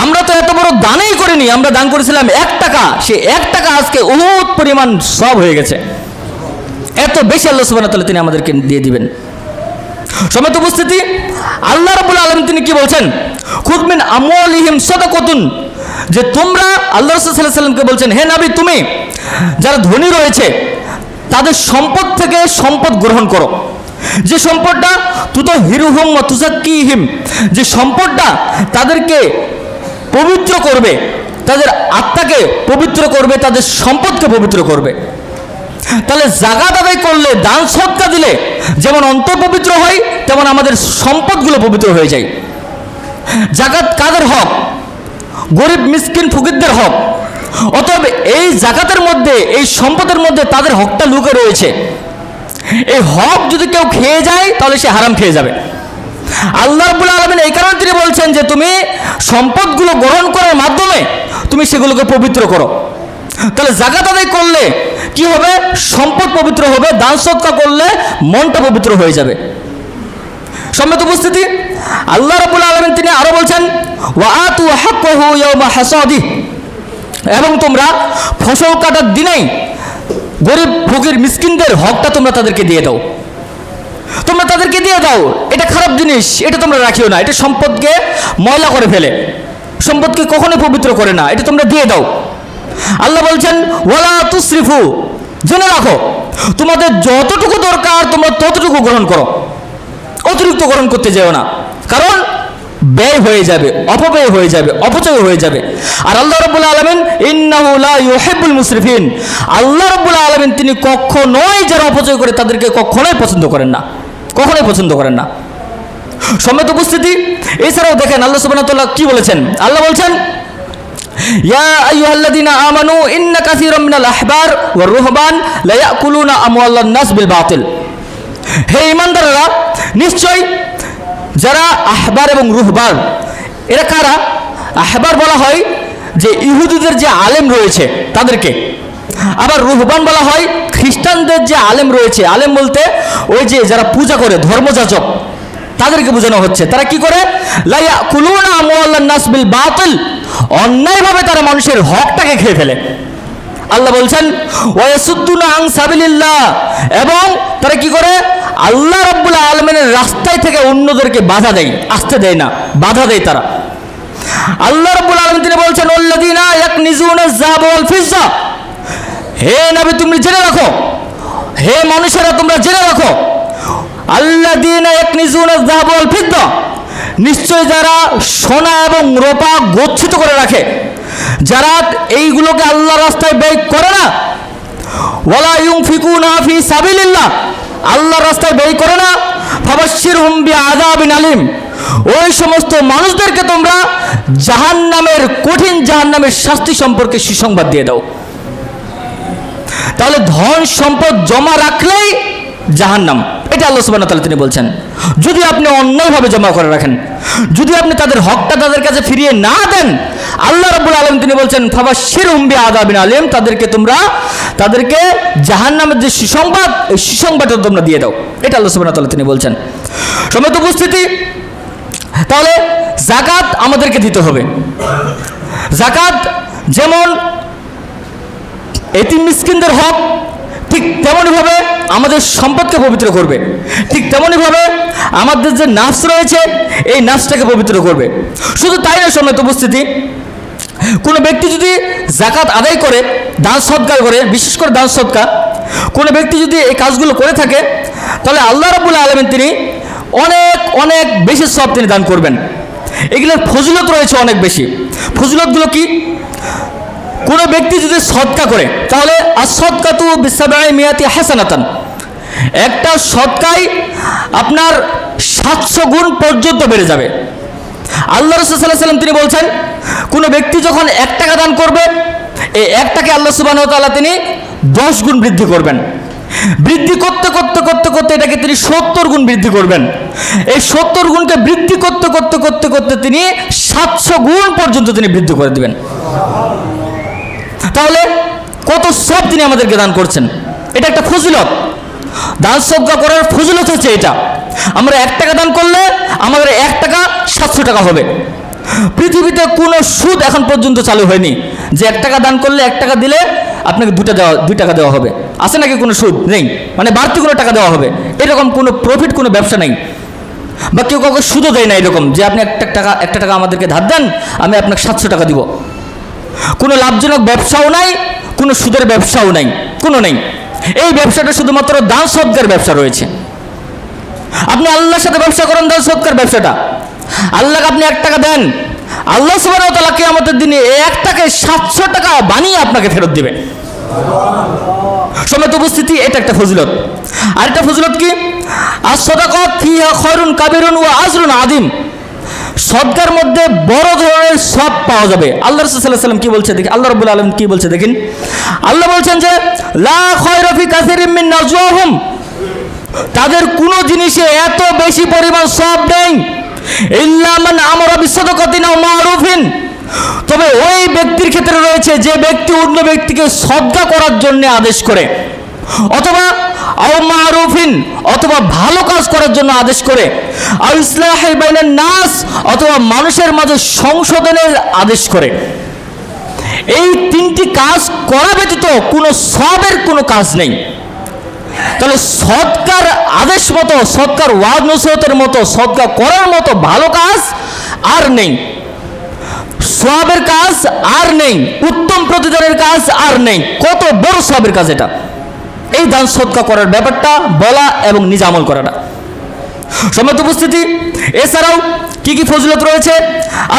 আমরা তো এত বড় দানই করিনি, আমরা দান করেছিলাম 1 টাকা, সেই 1 টাকা আজকে উহুদ পরিমাণ সওয়াব হয়ে গেছে। এত বেশি আল্লাহ সুবহানাহু ওয়া তাআলা তিনি আমাদেরকে দিয়ে দিবেন। সম্মানিত উপস্থিতি, আল্লাহ রাব্বুল আলামিন তিনি কি বলছেন? খুদ মিন আমওয়ালিহিম সাদাকাতুন, যে তোমরা, আল্লাহ রাসূল সাল্লাল্লাহু আলাইহি ওয়াসাল্লামকে বলছেন, হে নবী তুমি যারা ধনী রয়েছে তাদের সম্পদ থেকে সম্পদ গ্রহণ করো, যে সম্পদটা তুতাহিরুহুম ওয়া তুযাক্কিহিম, যে সম্পদটা তাদেরকে পবিত্র করবে, তাদের আত্মাকে পবিত্র করবে, তাদের সম্পদকে পবিত্র করবে। তাহলে যাকাত আদায় করলে, দান সদকা দিলে যেমন অন্তর পবিত্র হয়, তেমন আমাদের সম্পদগুলো পবিত্র হয়ে যায়। যাকাত কাদের হক? গরিব মিসকিন ফকিরদের হক। অতএব এই যাকাতের মধ্যে, এই সম্পদের মধ্যে তাদের হকটা লুকে রয়েছে। এই হক যদি কেউ খেয়ে যায় তাহলে সে হারাম খেয়ে যাবে। আল্লাহ রাব্বুল আলামিন এই কারণে তিনি বলছেন যে তুমি সম্পদগুলো গ্রহণ করার মাধ্যমে তুমি সেগুলোকে পবিত্র করো। তাহলে যাকাত আদায় করলে কি হবে? সম্পদ পবিত্র হবে। দান সদকা করলে মনটা পবিত্র হয়ে যাবে। সম্মানিত উপস্থিতি, আল্লাহ রাব্বুল আলামিন তিনি আরো বলছেন, ওয়া আতু হাক্কাহু ইয়াওমা হাসাদিহি, এবং তোমরা ফসল কাটার দিনেই গরিব ফকির মিসকিনদের হকটা তোমরা তাদেরকে দিয়ে দাও। তোমরা তাদেরকে দিয়ে দাও, এটা খারাপ জিনিস, এটা তোমরা রাখিও না, এটা সম্পদকে ময়লা করে ফেলে, সম্পদকে কখনোই পবিত্র করে না, এটা তোমরা দিয়ে দাও। আল্লাহ বলছেন, ওয়ালা তুসরিফু, জেনে রাখো তোমাদের যতটুকু দরকার তোমরা ততটুকু গ্রহণ করো, অতিরিক্তকরণ করতে যেও না, কারণ ব্যয় হয়ে যাবে, অপব্যয় হয়ে যাবে, অপচয় হয়ে যাবে। আর আল্লাহ রাব্বুল আলামিন ইন্নাহু লা ইউহিব্বুল মুসরিফিন, আল্লাহ রাব্বুল আলামিন তিনি কখনোই যারা অপচয় করে তাদেরকে কখনোই পছন্দ করেন না, কখনোই পছন্দ করেন না। সম্মানিত উপস্থিতি, এছাড়াও দেখেন আল্লাহ সুবহানাহু ওয়া তাআলা কি বলেছেন। আল্লাহ বলছেন, ইয়া আইয়ুহাল্লাযীনা আমানু ইন্না কাসীরাম মিনাল আহবার ওয়ার রুহবান লা ইয়াকুলুনা আমওয়ালান নাস বিল বাতিল। হে ঈমানদাররা, নিশ্চয় যারা আহবার এবং রুহবান, এরা কারা? আহবার বলা হয় যে ইহুদিদের যে আলেম রয়েছে তাদেরকে, আবার রুহবান বলা হয় খ্রিস্টানদের যে আলেম রয়েছে। আলেম বলতে ওই যে যারা পূজা করে, ধর্মযাজক, তাদেরকে বোঝানো হচ্ছে। তারা কি করে? লা ইয়াকুলুনা আমওয়ালান নাস বিল বাতিল, অন্যায়ভাবে তারা মানুষের হকটাকে খেয়ে ফেলে। আল্লাহ বলছেন ওয়া ইয়াসুদ্দুনা আন সাবিলিল্লাহ, এবং তারা কি করে? আল্লাহ রাব্বুল আলামিনের রাস্তায় থেকে অন্যদেরকে বাধা দেয়, আসতে দেয় না, বাধা দেয় তারা। আল্লাহ রাব্বুল আলামিন তিনি বলছেন আল্লাযীনা ইয়াকনিজুনা আয-যাহাব ওয়াল ফিজ্জা, হে নবী তুমি জেনে রাখো, হে মানুষেরা তোমরা জেনে রাখো, আল্লাযীনা ইয়াকনিজুনা আয-যাহাব ওয়াল ফিজ্জা, নিশ্চয় যারা সোনা এবং রূপা গচ্ছিত করে রাখে, যারা এইগুলোকে আল্লাহর রাস্তায় ব্যয় করে না, ওয়ালা ইউনফিকুনা ফি সাবিলিল্লাহ, আল্লাহর রাস্তায় ব্যয় করে না, ফাবাশশিরহুম বিআযাবিন আলিম, ওই সমস্ত মানুষদেরকে তোমরা জাহান্নামের, কঠিন জাহান্নামের শাস্তি সম্পর্কে সুসংবাদ দিয়ে দাও। তাহলে ধন সম্পদ জমা রাখলেই জাহান্নাম, এটা আল্লাহ সুবহানাহু ওয়া তাআলা তিনি বলছেন। যদি আপনি অন্যায়ভাবে জমা করে রাখেন, যদি আপনি তাদের হকটা তাদের কাছে ফিরিয়ে না দেন, আল্লাহ রাব্বুল আলামিন তিনি বলছেন ফাবাশশিরহুম বিআযাবিন আলিম, তাদেরকে জাহান্নামের যে সুসংবাদ, এই সুসংবাদটা তোমরা দিয়ে দাও, এটা আল্লাহ সুবহানাহু ওয়া তাআলা তিনি বলছেন। সম্মানিত উপস্থিতি, তাহলে যাকাত আমাদেরকে দিতে হবে। যাকাত যেমন এতিম মিসকিনদের হক, ঠিক তেমনইভাবে আমাদের সম্পদকে পবিত্র করবে, ঠিক তেমনইভাবে আমাদের যে নাফস রয়েছে এই নাফসটাকে পবিত্র করবে। শুধু তাই না, সম্মানিত উপস্থিতি, কোনো ব্যক্তি যদি যাকাত আদায় করে, দান সদকা করে, বিশেষ করে দান সদকা, কোনো ব্যক্তি যদি এই কাজগুলো করে থাকে, তাহলে আল্লাহ রাব্বুল আলামিন তিনি অনেক অনেক বেশি সওয়াব তিনি দান করবেন। এগুলোর ফজিলত রয়েছে অনেক বেশি। ফজিলতগুলো কি? কোনো ব্যক্তি যদি সদকা করে, তাহলে আস-সাদকাতু বিসাবঈ মিয়াতি হাসানাতান, একটা সদকায় আপনার 700 গুণ পর্যন্ত বেড়ে যাবে। আল্লাহ রাসূল সাল্লাল্লাহু আলাইহি ওয়াসাল্লাম তিনি বলছেন, কোনো ব্যক্তি যখন 1 টাকা দান করবে, এই 1 টাকাকে আল্লাহ সুবহানাহু ওয়া তাআলা তিনি 10 গুণ বৃদ্ধি করবেন। বৃদ্ধি করতে করতে করতে করতে এটাকে তিনি 70 গুণ বৃদ্ধি করবেন। এই 70 গুণকে বৃদ্ধি করতে করতে করতে করতে তিনি 700 গুণ পর্যন্ত তিনি বৃদ্ধি করে দিবেন। তাহলে কত সব তিনি আমাদেরকে দান করছেন, এটা একটা ফজিলত। দান সদকা করার ফজিলত হচ্ছে এটা। আমরা 1 টাকা দান করলে আমাদের 1 টাকা 700 টাকা হবে। পৃথিবীতে কোনো সুদ এখন পর্যন্ত চালু হয়নি যে 1 টাকা দান করলে 1 টাকা দিলে আপনাকে 2 টাকা দেওয়া হবে। আছে নাকি? কোনো সুদ নেই, মানে বাড়তি কোনো টাকা দেওয়া হবে, এরকম কোনো প্রফিট, কোনো ব্যবসা নেই। বা কেউ কাউকে সুদও দেয় না এরকম যে আপনি একটা টাকা আমাদেরকে ধার দেন, আমি আপনাকে 700 টাকা দিব। কোনো লাভজনক ব্যবসাও নাই, কোনো সুদের ব্যবসাও নাই, কোনো নেই। এই ব্যবসাটা শুধুমাত্র দান সদকার ব্যবসা রয়েছে। আপনি আল্লাহর সাথে ব্যবসা করেন, দান সদকার ব্যবসাটা। আল্লাহকে আপনি 1 টাকা দেন, আল্লাহ সুবহানাহু ওয়া তাআলা কিয়ামতের দিনে এই 1 টাকায় 700 টাকা বানিয়ে আপনাকে ফেরত দিবে। সম্মানিত উপস্থিতি, এটা একটা ফজিলত। আরেকটা ফজিলত কি? আস-সাদাকাত ফিহা খায়রুন কাবীরুন ওয়া আজরুন আযীম, সদকার মধ্যে বড় ধরনের সওয়াব পাওয়া যাবে। আল্লাহ রাসূল সাল্লাল্লাহু আলাইহি ওয়াসাল্লাম কি বলছে দেখেন, আল্লাহ রাব্বুল আলামিন কি বলছে দেখেন। আল্লাহ বলছেন যে লা খায়রা ফি কাসিরিম মিন নাজওয়াহুম, তাদের কোনো জিনিসে এত বেশি পরিমাণ সওয়াব নেই, ইল্লা মান আমারা বিসাদাকাতিন আও মারুফিন, তবে ওই ব্যক্তির ক্ষেত্রে রয়েছে যে ব্যক্তি অন্য ব্যক্তিকে সদকা করার জন্য আদেশ করে, অথবা আও মারুফিন, অথবা ভালো কাজ করার জন্য আদেশ করে, আও ইসলাহি বাইনান নাস, অথবা মানুষের মাঝে সংশোধনের আদেশ করে। এই 3টি কাজ করা ব্যতীত কোনো সওয়াবের কোনো কাজ নেই। তাহলে সদকার আদেশ মতো, সদকার ওয়াজ নসিহতের মতো, সদকা করার মতো ভালো কাজ আর নেই, সওয়াবের কাজ আর নেই, উত্তম প্রতিদানের কাজ আর নেই। কত বড় সওয়াবের কাজ এটা, এই দান সদকা করার ব্যাপারটা বলা এবং নিজ আমল করাটা। সম্মানিত উপস্থিতি, এছাড়াও কি কি ফজিলত রয়েছে?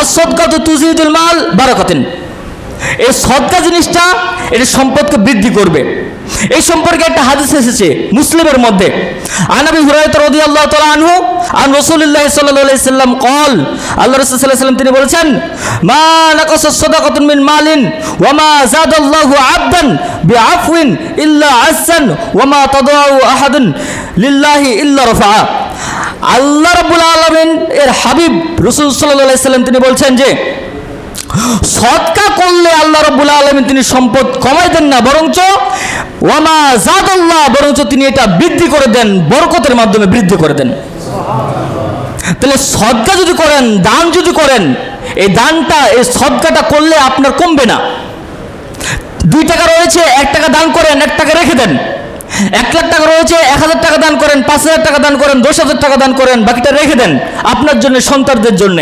as-সাদকাতু তুযিদুল মাল বারাকাতান। এই সদকা জিনিসটা এটা সম্পদকে বৃদ্ধি করবে। এই সম্পর্কে একটা হাদিস এসেছে মুসলিমের মধ্যে, আন আবি হুরায়রা রাদিয়াল্লাহু তাআলা আনহু আন রাসূলুল্লাহ সাল্লাল্লাহু আলাইহি সাল্লাম قال, আল্লাহ রাসূল সাল্লাল্লাহু আলাইহি সাল্লাম তিনি বলেছেন, মা নাকাসা সাদাকাতুন মিন মালিন ওয়া মা যাদাল্লাহু আবদান বিআফওয়িন ইল্লা আহসান ওয়া মা তাদাউ আহাদুন লিল্লাহি ইল্লা রাফা। আল্লাহ রাব্বুল আলামিন এর হাবিব রাসূল সাল্লাল্লাহু আলাইহি সাল্লাম তিনি বলছেন যে সদকা করলে আল্লাহ রাব্বুল আলামিন তিনি সম্পদ কমাই দেন না, বরঞ্চ ওয়ামা যাদাল্লাহ, বরঞ্চ তিনি এটা বৃদ্ধি করে দেন, বরকতের মাধ্যমে বৃদ্ধি করে দেন। তাহলে সদকা যদি করেন, দান যদি করেন, এই দানটা, এই সদকাটা করলে আপনার কমবে না। 2 টাকা রয়েছে, 1 টাকা দান করেন, 1 টাকা রেখে দেন। 1 লাখ টাকা রয়েছে, 1000 টাকা দান করেন, 5000 টাকা দান করেন, 10,000 টাকা দান করেন, বাকিটা রেখে দেন আপনার জন্য, সন্তানদের জন্য।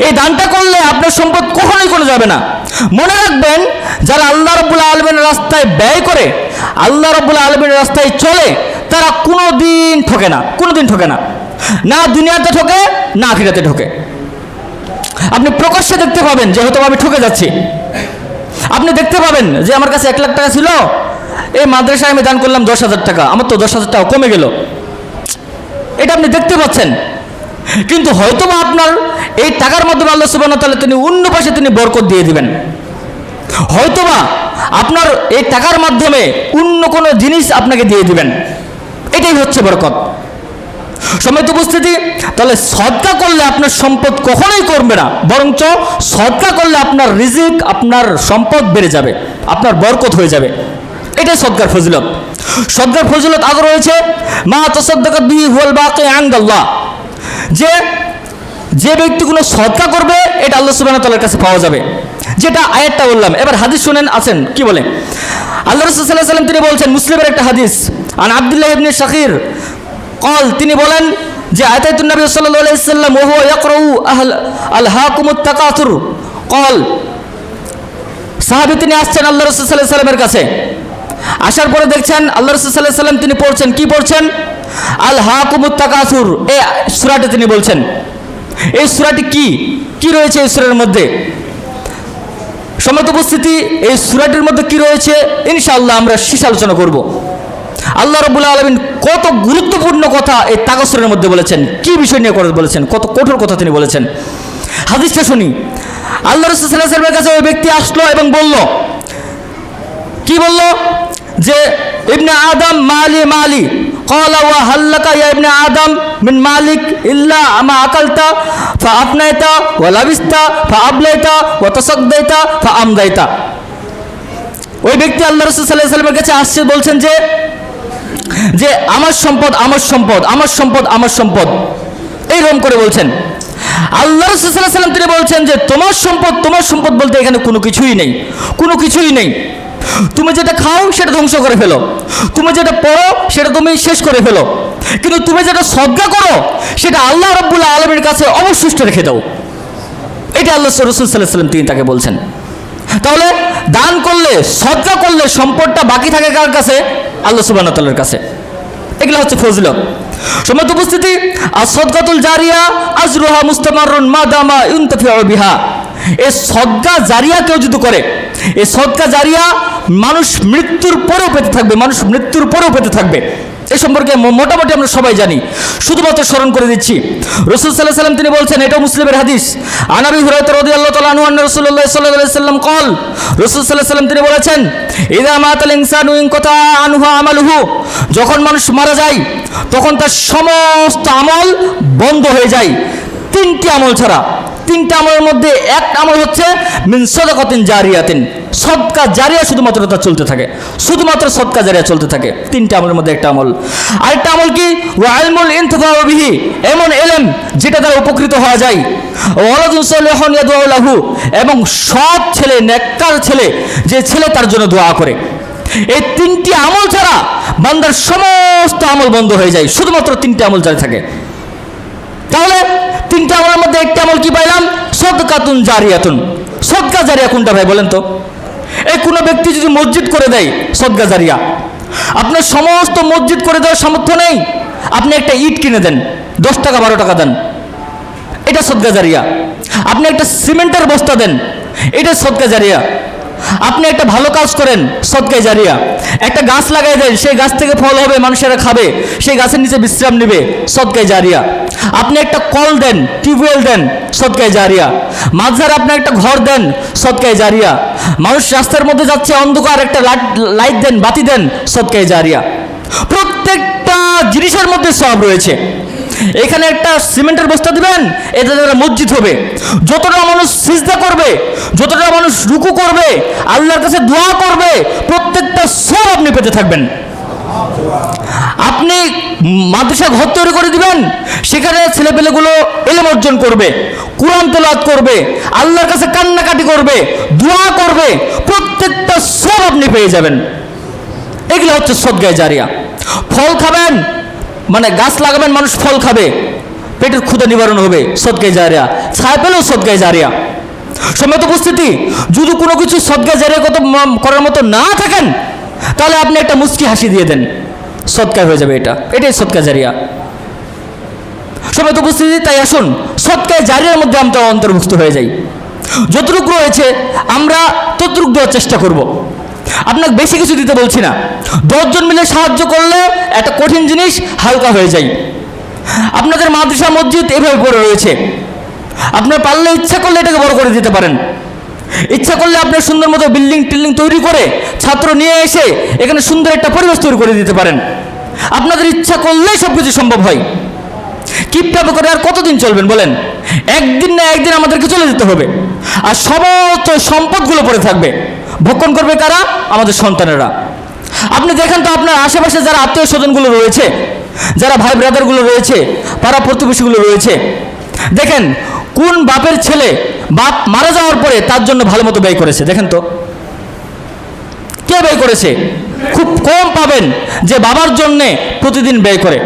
এই দানটা করলে আপনার সম্পদ কখনোই কমে যাবে না। মনে রাখবেন, যারা আল্লাহ রাব্বুল আলামিনের রাস্তায় ব্যয় করে, আল্লাহ রাব্বুল আলামিনের রাস্তায় চলে, তারা কোনোদিন ঠকে না, কোনোদিন ঠকে না, না দুনিয়াতে ঠকে না আখিরাতে ঠকে। আপনি প্রকাশ্যে দেখতে পাবেন যে হয়তো আমি ঠকে যাচ্ছি। আপনি দেখতে পাবেন যে আমার কাছে 1 লাখ টাকা ছিল, এই মাদ্রাসায় আমি দান করলাম 10,000 টাকা, আমার তো 10,000 টাকা কমে গেল। এটা আপনি দেখতে পাচ্ছেন, কিন্তু হয়তোবা আপনার এই টাকার মাধ্যমে আল্লাহ সুবহানাহু ওয়া তাআলা তিনি অন্য পাশে তিনি বরকত দিয়ে দিবেন। হয়তোবা আপনার এই টাকার মাধ্যমে অন্য কোনো জিনিস আপনাকে দিয়ে দিবেন। এটাই হচ্ছে বরকত। সম্মানিত উপস্থিতি, তাহলে সদকা করলে আপনার সম্পদ কখনোই কমবে না, বরঞ্চ সদকা করলে আপনার রিজিক, আপনার সম্পদ বেড়ে যাবে, আপনার বরকত হয়ে যাবে। এটাই সদকার ফজিলত। সদকার ফজিলত আগে রয়েছে মা তাসাদ্দাকাত বিহি হুয়াল বাকি ইনদাল্লাহ, যে ব্যক্তি কোনো সদকা করবে এটা আল্লাহ সুবহানাহু ওয়া তাআলার কাছে পাওয়া যাবে। যেটা আয়াতটা বললাম, এবার হাদিস শুনেন, আছেন কি বলে। আল্লাহ রাসূল সাল্লাল্লাহু আলাইহি ওয়াসাল্লাম তিনি বলছেন, মুসলিমের একটা হাদিস, আন আব্দুল্লাহ ইবনে শাকির قال, তিনি বলেন যে আতাইতুন নবী সাল্লাল্লাহু আলাইহি ওয়াসাল্লাম ওয়া হুয়া ইয়াকরাউ আলহাকুমুত তাকাসুর قال, সাহাবী তিনি আসছেন আল্লাহ রাসূল সাল্লাল্লাহু আলাইহি ওয়াসাল্লামের কাছে। আসার পরে দেখছেন আল্লাহ রাসূল সাল্লাল্লাহু আলাইহি ওয়াসাল্লাম তিনি পড়ছেন, কি পড়ছেন? আলহাকুমুত তাকাসুর, এই সূরাটি তিনি বলছেন। এই সূরাটি কি রয়েছে এই সূরার মধ্যে? সম্মানিত উপস্থিতি, এই সূরাটির মধ্যে কি রয়েছে ইনশাআল্লাহ আমরা শেষ আলোচনা করব। আল্লাহ রাব্বুল আলামিন কত গুরুত্বপূর্ণ কথা এই তাকাসুরের মধ্যে বলেছেন, কি বিষয় নিয়ে বলেছেন, কত কঠোর কথা তিনি বলেছেন। হাদিসটা শুনি। আল্লাহ রাসূল সাল্লাল্লাহু আলাইহি ওয়াসাল্লামের কাছে ওই ব্যক্তি আসলো এবং বলল, কি বলল? যে ইবনে আদম মালি মালি ক্বালা ওয়া হাল্লাকা ইয়া ইবনে আদম মিন মালিক ইল্লা আমা আকালতা ফাআফনাইতা ওয়া লাবিস্তা ফাআবলাইতা ওয়া তাসাদ্দাইতা ফাআমদাইতা। ওই ব্যক্তি আল্লাহ রাসূল সাল্লাল্লাহু আলাইহি ওয়াসাল্লামের কাছে আসছে, বলছেন যে আমার সম্পদ, আমার সম্পদ, আমার সম্পদ, আমার সম্পদ, এইরকম করে বলছেন। আল্লাহ রাসূল সাল্লাল্লাহু আলাইহি ওয়াসাল্লাম তিনি বলছেন যে তোমার সম্পদ, তোমার সম্পদ বলতে এখানে কোনো কিছুই নেই, কোনো কিছুই নেই। তুমি যেটা খাও সেটা ধ্বংস করে ফেলো, তুমি যেটা পড়ো সেটা তুমি শেষ করে ফেলো, কিন্তু তুমি যেটা সদকা করো সেটা আল্লাহ রাব্বুল আলামিনের কাছে অবশিষ্ট রেখে দাও। এটা আল্লাহ রাসূল সাল্লাল্লাহু আলাইহি ওয়াসাল্লাম তিনি তাকে বলছেন। তাহলে দান করলে, সদকা করলে সম্পদটা বাকি থাকে কার কাছে? আল্লাহ সুবহানাহু ওয়া তাআলার কাছে। এগুলো হচ্ছে ফজিলত। সম্মানিত উপস্থিতি, as-সাদকাতুল জারিয়া আজরুহা মুস্তামাররুন মাদামা ইউনতাফিউ বিহা। এই সদকা জারিয়া কেউ যদি করে, এই সদকা জারিয়া মানুষ মৃত্যুর পরেও পেতে থাকবে, মানুষ মৃত্যুর পরেও পেতে থাকবে। এই সম্পর্কে মোটামুটি আমরা সবাই জানি, শুধুমাত্র স্মরণ করে দিচ্ছি। রাসূল সাল্লাল্লাহু আলাইহি ওয়াসাল্লাম তিনি বলছেন, এটাও মুসলিমের হাদিস, আন আবি হুরায়রা রাদিয়াল্লাহু তাআলা আনহু আন্না রাসূলুল্লাহ সাল্লাল্লাহু আলাইহি ওয়াসাল্লাম قال, রাসূল সাল্লাল্লাহু আলাইহি ওয়াসাল্লাম তিনি বলেছেন, ইযা মাতাল ইনসানু ইনকাতা আনহু আমালুহু, যখন মানুষ মারা যায় তখন তার সমস্ত আমল বন্ধ হয়ে যায় 3টি আমল ছাড়া। 3টা আমলের মধ্যে একটা আমল হচ্ছে মিন সাদাকাতিন জারিয়াতিন, সদকা জারিয়া শুধুমাত্র তা চলতে থাকে, শুধুমাত্র সদকা জারিয়া চলতে থাকে। 3টা আমলের মধ্যে একটা আমল। আরেকটা আমল কি? ওয়া ইলমুল ইনতিফাউ বিহি, এমন ইলম যেটা দ্বারা উপকৃত হওয়া যায়। ওয়ালাদুন সালিহুন ইয়াদউ লাহু, এবং সৎ ছেলে, নেককার ছেলে, যে ছেলে তার জন্য দোয়া করে। এই 3টি আমল ছাড়া বান্দার সমস্ত আমল বন্ধ হয়ে যায়, শুধুমাত্র 3টি আমল জারি থাকে। তাহলে 3টা আমলের মধ্যে একটা আমল কি পাইলাম? সাদকাতুন জারিয়াতুন। সদকা জারিয়া কোনটা ভাই বলেন তো? এই কোনো ব্যক্তি যদি মসজিদ করে দেয়, সদকা জারিয়া। আপনার সমস্ত মসজিদ করে দেওয়ার সামর্থ্য নেই, আপনি একটা ইট কিনে দেন, 10 টাকা 12 টাকা দেন, এটা সদকা জারিয়া। আপনি একটা সিমেন্টের বস্তা দেন, এটা সদকা জারিয়া। আপনি একটা ভালো কাজ করেন, সদকা জারিয়া। একটা গাছ লাগাই দেন, সেই গাছ থেকে ফল হবে, মানুষেরা খাবে, সেই গাছের নিচে বিশ্রাম নেবে, সদকা জারিয়া। আপনি একটা কল দেন, টিউবওয়েল দেন, সদকা জারিয়া। মাঝার আপনি একটা ঘর দেন, সদকা জারিয়া। মানুষ রাস্তার মধ্যে যাচ্ছে, অন্ধকার, একটা লাইট দেন, বাতি দেন, সদকা জারিয়া। প্রত্যেকটা জিনিসের মধ্যে সওয়াব রয়েছে। এখানে একটা সিমেন্টের বস্তা দিবেন, এতে দ্বারা মসজিদ হবে। যতটা মানুষ সিজদা করবে, যতটা মানুষ রুকু করবে, আল্লাহর কাছে দোয়া করবে, প্রত্যেকটা সব আপনি পেতে থাকবেন। আপনি মাদ্রাসা ঘর তৈরি করে দিবেন, সেখানে ছেলেপেলেগুলো ইলম অর্জন করবে, কোরআন তেলাওয়াত করবে, আল্লাহর কাছে কান্নাকাটি করবে, দোয়া করবে, প্রত্যেকটা সব আপনি পেয়ে যাবেন। এগুলো হচ্ছে সদকা জারিয়া। ফল খাবেন, মানে গাছ লাগাবেন, মানুষ ফল খাবে, পেটের ক্ষুধা নিবারণ হবে, সদকা জারিয়া। ছায়া পেলেও সদকা জারিয়া। সম্মানিত উপস্থিতি, যদি কোনো কিছু সদকা জারিয়া করার মতো না থাকেন, তাহলে আপনি একটা মুচকি হাসি দিয়ে দেন, সদকা হয়ে যাবে। এটাই সদকা জারিয়া। সম্মানিত উপস্থিতি, তাই আসুন সদকা জারিয়ার মধ্যে আমরা অন্তর্ভুক্ত হয়ে যাই। যতটুকু রয়েছে আমরা ততটুকু দেওয়ার চেষ্টা করব। আপনাকে বেশি কিছু দিতে বলছি না, 10 জন মিলে সাহায্য করলে একটা কঠিন জিনিস হালকা হয়ে যায়। আপনাদের মাদ্রাসা মসজিদ এভাবে পড়ে রয়েছে, আপনার পারলে ইচ্ছা করলে এটাকে বড় করে দিতে পারেন। ইচ্ছা করলে আপনার সুন্দর মতো বিল্ডিং টিল্ডিং তৈরি করে ছাত্র নিয়ে এসে এখানে সুন্দর একটা পরিবেশ তৈরি করে দিতে পারেন। আপনাদের ইচ্ছা করলেই সব কিছু সম্ভব হয়। কিভাবে করে আর কতদিন চলবেন বলেন? একদিন না একদিন আমাদেরকে চলে যেতে হবে, আর সমস্ত সম্পদগুলো পড়ে থাকবে। ভক্ষণ করবে কারা? আমাদের সন্তানেরা। আপনি দেখেন তো আপনার আশেপাশে যারা আত্মীয় স্বজনগুলো রয়েছে, যারা ভাই ব্রাদারগুলো রয়েছে, পাড়া প্রতিবেশীগুলো রয়েছে, দেখেন কোন বাপের ছেলে বাপ মারা যাওয়ার পরে তার জন্য ভালো মতো ব্যয় করেছে। দেখেন তো কে ব্যয় করেছে? খুব কম পাবেন যে বাবার জন্যে প্রতিদিন ব্যয় করে,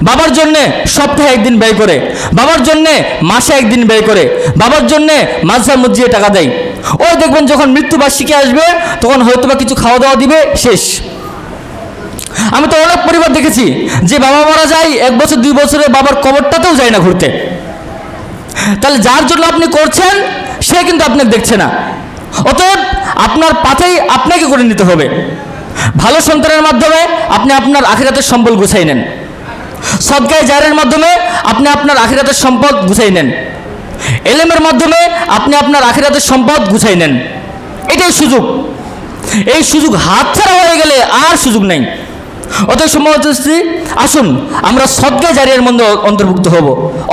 বাবার জন্যে সপ্তাহে একদিন ব্যয় করে, বাবার জন্যে মাসে একদিন ব্যয় করে, বাবার জন্যে মাঝে মসজিদে টাকা দেয়। ওই দেখবেন যখন মৃত্যুবার্ষিকী আসবে তখন হয়তো বা কিছু খাওয়া দাওয়া দিবে, শেষ। আমি তো অনেক পরিবার দেখেছি যে বাবা মারা যায় 1 বছর 2 বছরে বাবার কবরটাতেও যায় না ঘুরতে। তাহলে যার জন্য আপনি করছেন সে কিন্তু আপনাকে দেখছে না। অতএব আপনার পাথেই আপনাকে করে নিতে হবে। ভালো সন্তানের মাধ্যমে আপনি আপনার আখিরাতের সম্পদ গুছাই নেন। সদকায়ে জারিয়ার মাধ্যমে আপনি আপনার আখিরাতের সম্পদ গুছাই নেন। ইলমের মাধ্যমে আপনি আপনার আখিরাতের সম্পদ গুছাই নেন। এটাই সুযোগ। এই সুযোগ হাতছাড়া হয়ে গেলে আর সুযোগ নেই। অতএব সম্মানিত উপস্থিতি, আসুন আমরা সদকায়ে জারিয়ার মধ্যে অন্তর্ভুক্ত হব,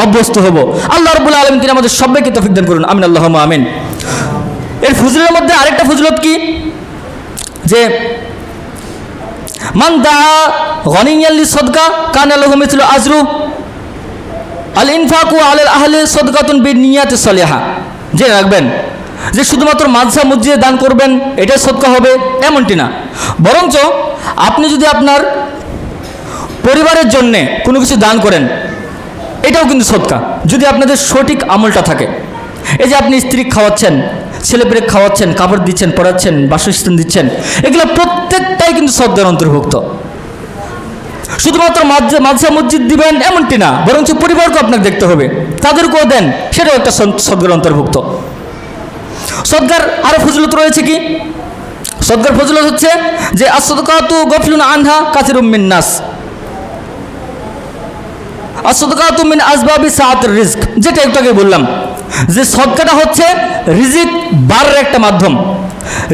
অভ্যস্ত হব। আল্লাহ রাব্বুল আলামিন তিনি আমাদের সবাইকে তৌফিক দান করুন, আমিন আল্লাহুম্মা আমিন। এর ফজিলতের মধ্যে আরেকটা ফজিলত কি, যে মান দা গনিয়াল লিসাদকা কানা লাহু মিসলু আজরু আল ইনফাকু আলাল আহলি সাদকাতুন বিনিয়াতি সালিহা। জেনে রাখবেন যে শুধুমাত্র মাদ্রাসা মসজিদে দান করবেন এটাই সদকা হবে এমনটি না, বরঞ্চ আপনি যদি আপনার পরিবারের জন্য কোনো কিছু দান করেন এটাও কিন্তু সদকা, যদি আপনাদের সঠিক আমলটা থাকে। এই যে আপনি স্ত্রী খাওয়াচ্ছেন, ছেলেপেলে খাওয়াচ্ছেন, কাপড় দিচ্ছেন, পড়াচ্ছেন, বাসস্থান দিচ্ছেন, এগুলো প্রত্যেকটাই কিন্তু সদকার অন্তর্ভুক্ত। শুধুমাত্র মাদ্রাসা মসজিদ দিবেন এমনটি না, বরঞ্চ পরিবারকে আপনাকে দেখতে হবে, তাদেরকেও দেন, সেটাও একটা সদকার অন্তর্ভুক্ত। সদকার আরো ফজিলত রয়েছে কি? সদকার ফজিলত হচ্ছে যে as-সাদকাতু গাফলুন আনহা কাসিরুম মিন নাস, as-সাদকাতু মিন আসবাবি সাআতির রিজক। যেটা একটু আগে বললাম যে সদকাটা হচ্ছে রিজিক বাড়ার একটা মাধ্যম।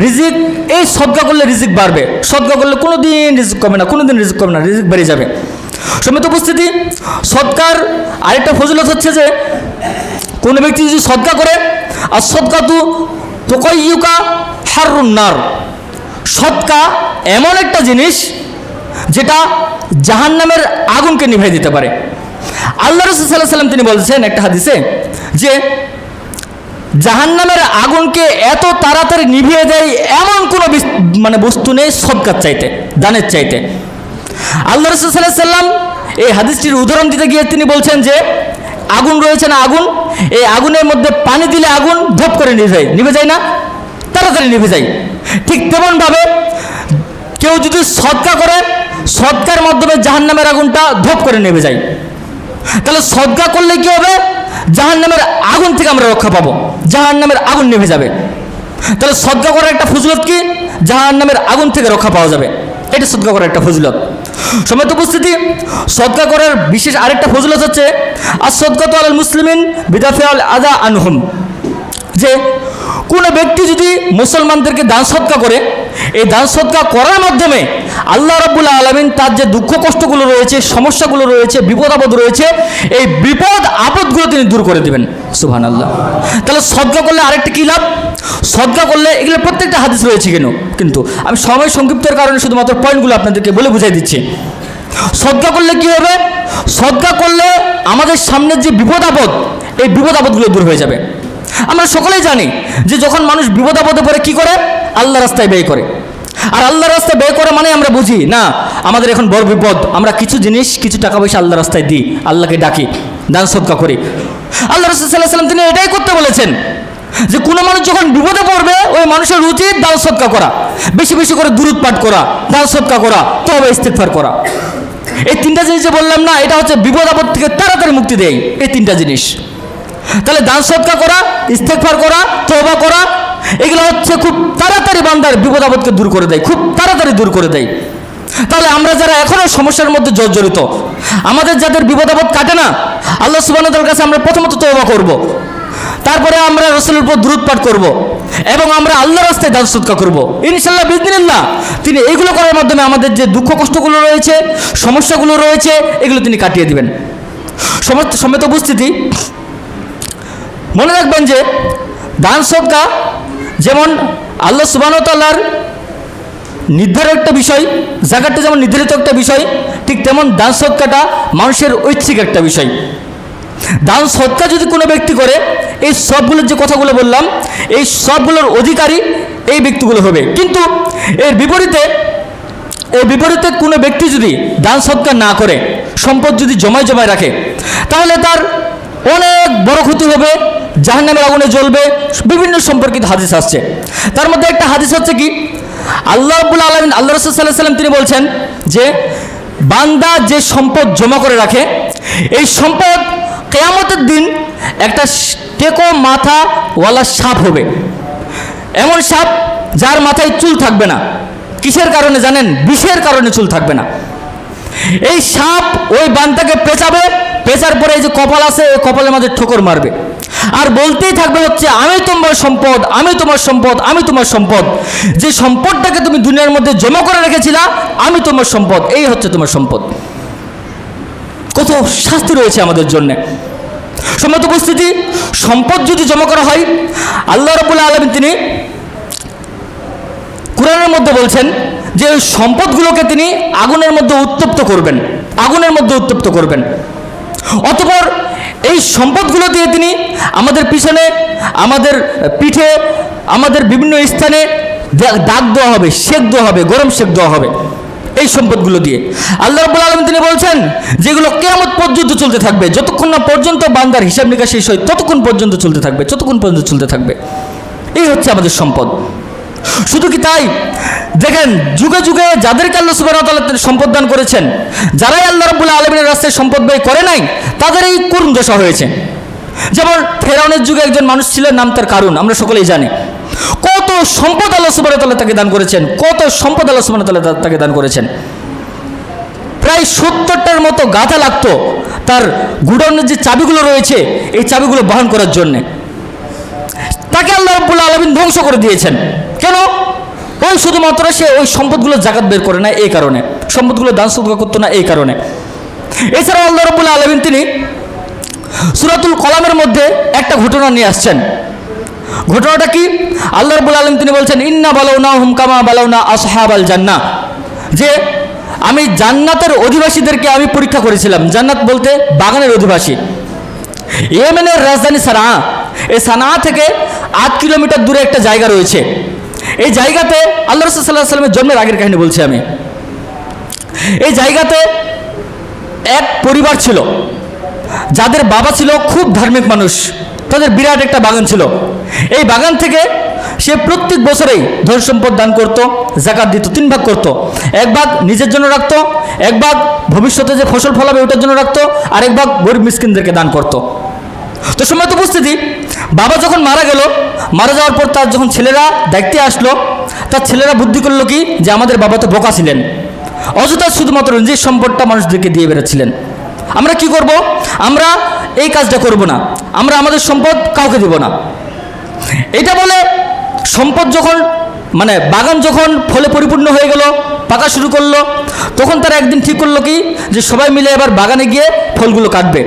রিজিক, এই সদকা করলে রিজিক বাড়বে, সদকা করলে কোনোদিন রিজিক কমে না, কোনোদিন রিজিক কমে না, রিজিক বেড়ে যাবে। সম্মানিত উপস্থিতি, সদকার আরেকটা ফজিলত হচ্ছে যে কোনো ব্যক্তি যদি সদকা করে, আর সদকাতু তুকাইয়ুকা হাররুন নার, সদকা এমন একটা জিনিস যেটা জাহান্নামের আগুনকে নিভাই দিতে পারে। আল্লাহ রাসূল সাল্লাল্লাহু আলাইহি ওয়াসাল্লাম তিনি বলছেন একটা হাদিসে যে জাহান্নামের আগুনকে এত তাড়াতাড়ি নিভিয়ে দেয় এমন কোনো বস্তু নেই সদকার চাইতে, দানের চাইতে। আল্লাহ রাসূল সাল্লাল্লাহু আলাইহি ওয়াসাল্লাম এই হাদিসটির উদাহরণ দিতে গিয়ে তিনি বলছেন যে আগুন রয়েছে না, আগুন, এই আগুনের মধ্যে পানি দিলে আগুন ধপ করে নিভে যায় না, তাড়াতাড়ি নিভে যায়। ঠিক তেমনভাবে কেউ যদি সদকা করে, সদকার মাধ্যমে জাহান্নামের আগুনটা ধপ করে নেমে যায়। তাহলে সদকা করলে কি হবে? জাহান্নামের আগুন থেকে আমরা রক্ষা পাবো, জাহান্নামের আগুন নেমে যাবে। তাহলে সদকা করার একটা ফজিলত কি? জাহান্নামের আগুন থেকে রক্ষা পাওয়া যাবে, এটা সদকা করার একটা ফজিলত। সম্মানিত উপস্থিতি, সদকা করার বিশেষ আরেকটা ফজিলত হচ্ছে আস-সাদকাতু আলাল মুসলিমিন বিদাফিআল আযা আনহুম, যে কোনো ব্যক্তি যদি মুসলমানদেরকে দান সদকা করে, এই দান সদকা করার মাধ্যমে আল্লাহ রাব্বুল আলামিন তার যে দুঃখ কষ্টগুলো রয়েছে, সমস্যাগুলো রয়েছে, বিপদ আপদ রয়েছে, এই বিপদ আপদগুলো তিনি দূর করে দেবেন। সুবহানাল্লাহ। তাহলে সদকা করলে আরেকটা কী লাভ? সদকা করলে এগুলো প্রত্যেকটা হাদিস রয়েছে কিন্তু আমি সময় সংক্ষিপ্তের কারণে শুধুমাত্র পয়েন্টগুলো আপনাদেরকে বলে বুঝাই দিচ্ছি। সদকা করলে কি হবে? সদকা করলে আমাদের সামনের যে বিপদ আপদ, এই বিপদ আপদগুলো দূর হয়ে যাবে। আমরা সকলেই জানি যে যখন মানুষ বিপদ আপদে পড়ে কি করে? আল্লাহ রাস্তায় ব্যয় করে। আর আল্লাহ রাস্তায় ব্যয় করে মানে আমরা বুঝি না আমাদের এখন বড় বিপদ, আমরা কিছু জিনিস, কিছু টাকা পয়সা আল্লাহ রাস্তায় দিই, আল্লাহকে ডাকি, দান সদকা করি। আল্লাহ রাসূল সাল্লাল্লাহু আলাইহি ওয়াসাল্লাম তিনি এটাই করতে বলেছেন যে কোনো মানুষ যখন বিপদে পড়বে ওই মানুষের উচিত দান সদকা করা, বেশি বেশি করে দুরূদ পাঠ করা, দান সদকা করা, তওবা ইস্তিগফার করা। এই তিনটা জিনিস যে বললাম না, এটা হচ্ছে বিপদ আপদ থেকে তাড়াতাড়ি মুক্তি দেয়, এই তিনটা জিনিস। তাহলে দান সদকা করা, ইস্তেগফার করা, তওবা করা, এগুলো হচ্ছে খুব তাড়াতাড়ি বান্দার বিপদ আপদকে দূর করে দেয়, খুব তাড়াতাড়ি দূর করে দেয়। তাহলে আমরা যারা এখনো সমস্যার মধ্যে জর্জরিত, আমাদের যাদের বিপদ আপদ কাটে না, আল্লাহ সুবহানাহু ওয়া তাআলার কাছে আমরা প্রথমত তওবা করব, তারপরে আমরা রাসূলের উপর দুরূদ পাঠ করব এবং আমরা আল্লাহর রাস্তায় দান সদকা করব। ইনশাআল্লাহ বিইজনিল্লাহ তিনি এইগুলো করার মাধ্যমে আমাদের যে দুঃখ কষ্টগুলো রয়েছে, সমস্যাগুলো রয়েছে, এগুলো তিনি কাটিয়ে দিবেন। সম্মানিত উপস্থিতি, মনে রাখবেন যে দান সদকা যেমন আল্লাহ সুবহানাহু ওয়া তাআলার নির্ধারিত একটা বিষয়, যাকাতটা যেমন নির্ধারিত একটা বিষয়, ঠিক তেমন দান সদকাটা মানুষের ঐচ্ছিক একটা বিষয়। দান সদকা যদি কোনো ব্যক্তি করে, এই সবগুলোর যে কথাগুলো বললাম, এই সবগুলোর অধিকারী এই ব্যক্তিগুলো হবে। কিন্তু এর বিপরীতে কোনো ব্যক্তি যদি দান সদকা না করে, সম্পদ যদি জমায় রাখে, তাহলে তার অনেক বড় ক্ষতি হবে, জাহান্নামের আগুনে জ্বলবে। বিভিন্ন সম্পর্কিত হাদিস আসছে, তার মধ্যে একটা হাদিস হচ্ছে কি, আল্লাহ রাব্বুল আলামিন, আল্লাহ রাসূল সাল্লাল্লাহু আলাইহি ওয়াসাল্লাম তিনি বলছেন যে বান্দা যে সম্পদ জমা করে রাখে, এই সম্পদ কিয়ামতের দিন একটা টেকো মাথাওয়ালা সাপ হবে। এমন সাপ যার মাথায় চুল থাকবে না। কিসের কারণে জানেন? বিষের কারণে চুল থাকবে না। এই সাপ ওই বান্দাকে পেঁচাবে, পেঁচার পরে এই যে কপাল আছে, এই কপালের মাঝে ঠোকর মারবে আর বলতেই থাকবে হচ্ছে আমি তোমার সম্পদ, আমি তোমার সম্পদ, আমি তোমার সম্পদ। যে সম্পদটাকে তুমি দুনিয়ার মধ্যে জমা করে রেখেছিলা, আমি তোমার সম্পদ, এই হচ্ছে তোমার সম্পদ। কত শাস্তি রয়েছে আমাদের জন্য। সম্মানিত উপস্থিতি, সম্পদ যদি জমা করা হয়, আল্লাহ রাব্বুল আলামিন তিনি কোরআনের মধ্যে বলছেন যে ওই সম্পদগুলোকে তিনি আগুনের মধ্যে উত্তপ্ত করবেন, আগুনের মধ্যে উত্তপ্ত করবেন। অতঃপর এই সম্পদগুলো দিয়ে তিনি আমাদের পিছনে, আমাদের পিঠে, আমাদের বিভিন্ন স্থানে দাগ দেওয়া হবে, সেক দেওয়া হবে, গরম সেক দেওয়া হবে এই সম্পদগুলো দিয়ে। আল্লাহ রাব্বুল আলামিন তিনি বলছেন যেগুলো কিয়ামত পর্যন্ত চলতে থাকবে, যতক্ষণ না পর্যন্ত বান্দার হিসাব নিকাশ শেষ হয় ততক্ষণ পর্যন্ত চলতে থাকবে, যতক্ষণ পর্যন্ত চলতে থাকবে। এই হচ্ছে আমাদের সম্পদ। শুধু কি তাই, দেখেন যুগে যুগে যাদেরকে আল্লাহ সুবহানাহু ওয়া তাআলা সম্পদ দান করেছেন, যারাই আল্লাহ রাব্বুল আলামিনের রাস্তায় সম্পদ ব্যয় করে নাই, তাদের এই করুণ দশা হয়েছে। যেমন ফেরাউনের যুগে একজন মানুষ ছিলেন, নাম তার কারুন, আমরা সকলেই জানি। কত সম্পদ আল্লাহ সুবহানাহু ওয়া তাআলা তাকে দান করেছেন, কত সম্পদ আল্লাহ সুবহানাহু ওয়া তাআলা তাকে দান করেছেন। প্রায় 70টার মতো গাধা লাগতো তার গুডাউনের যে চাবিগুলো রয়েছে, এই চাবিগুলো বহন করার জন্যে। তাকে আল্লাহ রাব্বুল আলামিন ধ্বংস করে দিয়েছেন। কেন? ওই শুধুমাত্র সে ওই সম্পদগুলো যাকাত বের করে না, এই কারণে। সম্পদগুলো দান সদকা করতো না, এই কারণে। এছাড়াও আল্লাহ রাব্বুল আলামিন তিনি সূরাতুল কলামের মধ্যে একটা ঘটনা নিয়ে আসছেন। ঘটনাটা কি? আল্লাহ রাব্বুল আলামিন তিনি বলছেন ইন্না বালাউনাহুম কামা বালাউনা আসহাবাল জান্নাহ, যে আমি জান্নাতের অধিবাসীদেরকে আমি পরীক্ষা করেছিলাম। জান্নাত বলতে বাগানের অধিবাসী। ইয়েমেনের রাজধানী সানা, এই সানা থেকে 8 কিলোমিটার দূরে একটা জায়গা রয়েছে। এই জায়গাতে আল্লাহ রাসূল সাল্লাল্লাহু আলাইহি ওয়াসাল্লামের জন্মের আগের কাহিনী বলছি আমি। এই জায়গাতে এক পরিবার ছিল, যাদের বাবা ছিল খুব ধার্মিক মানুষ, তাদের বিরাট একটা বাগান ছিল। এই বাগান থেকে সে প্রত্যেক বছরেই ধন সম্পদ দান করত, যাকাত দিত, 3 ভাগ করত। 1 ভাগ নিজের জন্য রাখত, 1 ভাগ ভবিষ্যতে যে ফসল ফলাবে ওটার জন্য রাখত, আর 1 ভাগ গরিব মিসকিনদেরকে দান করত। তো সময় তো উপস্থিতি, বাবা যখন মারা গেল, মারা যাওয়ার পর তার যখন ছেলেরা দায়িত্বে আসলো, তার ছেলেরা বুদ্ধি করলো কি যে আমাদের বাবা তো বোকা ছিলেন, অযথা শুধুমাত্র নিজের সম্পদটা মানুষদেরকে দিয়ে বেড়াচ্ছিলেন। আমরা কি করব? আমরা এই কাজটা করব না, আমরা আমাদের সম্পদ কাউকে দেব না। এটা বলে সম্পদ যখন মানে বাগান যখন ফলে পরিপূর্ণ হয়ে গেল, পাকা শুরু করলো, তখন তারা একদিন ঠিক করলো কি যে সবাই মিলে এবার বাগানে গিয়ে ফলগুলো কাটবে।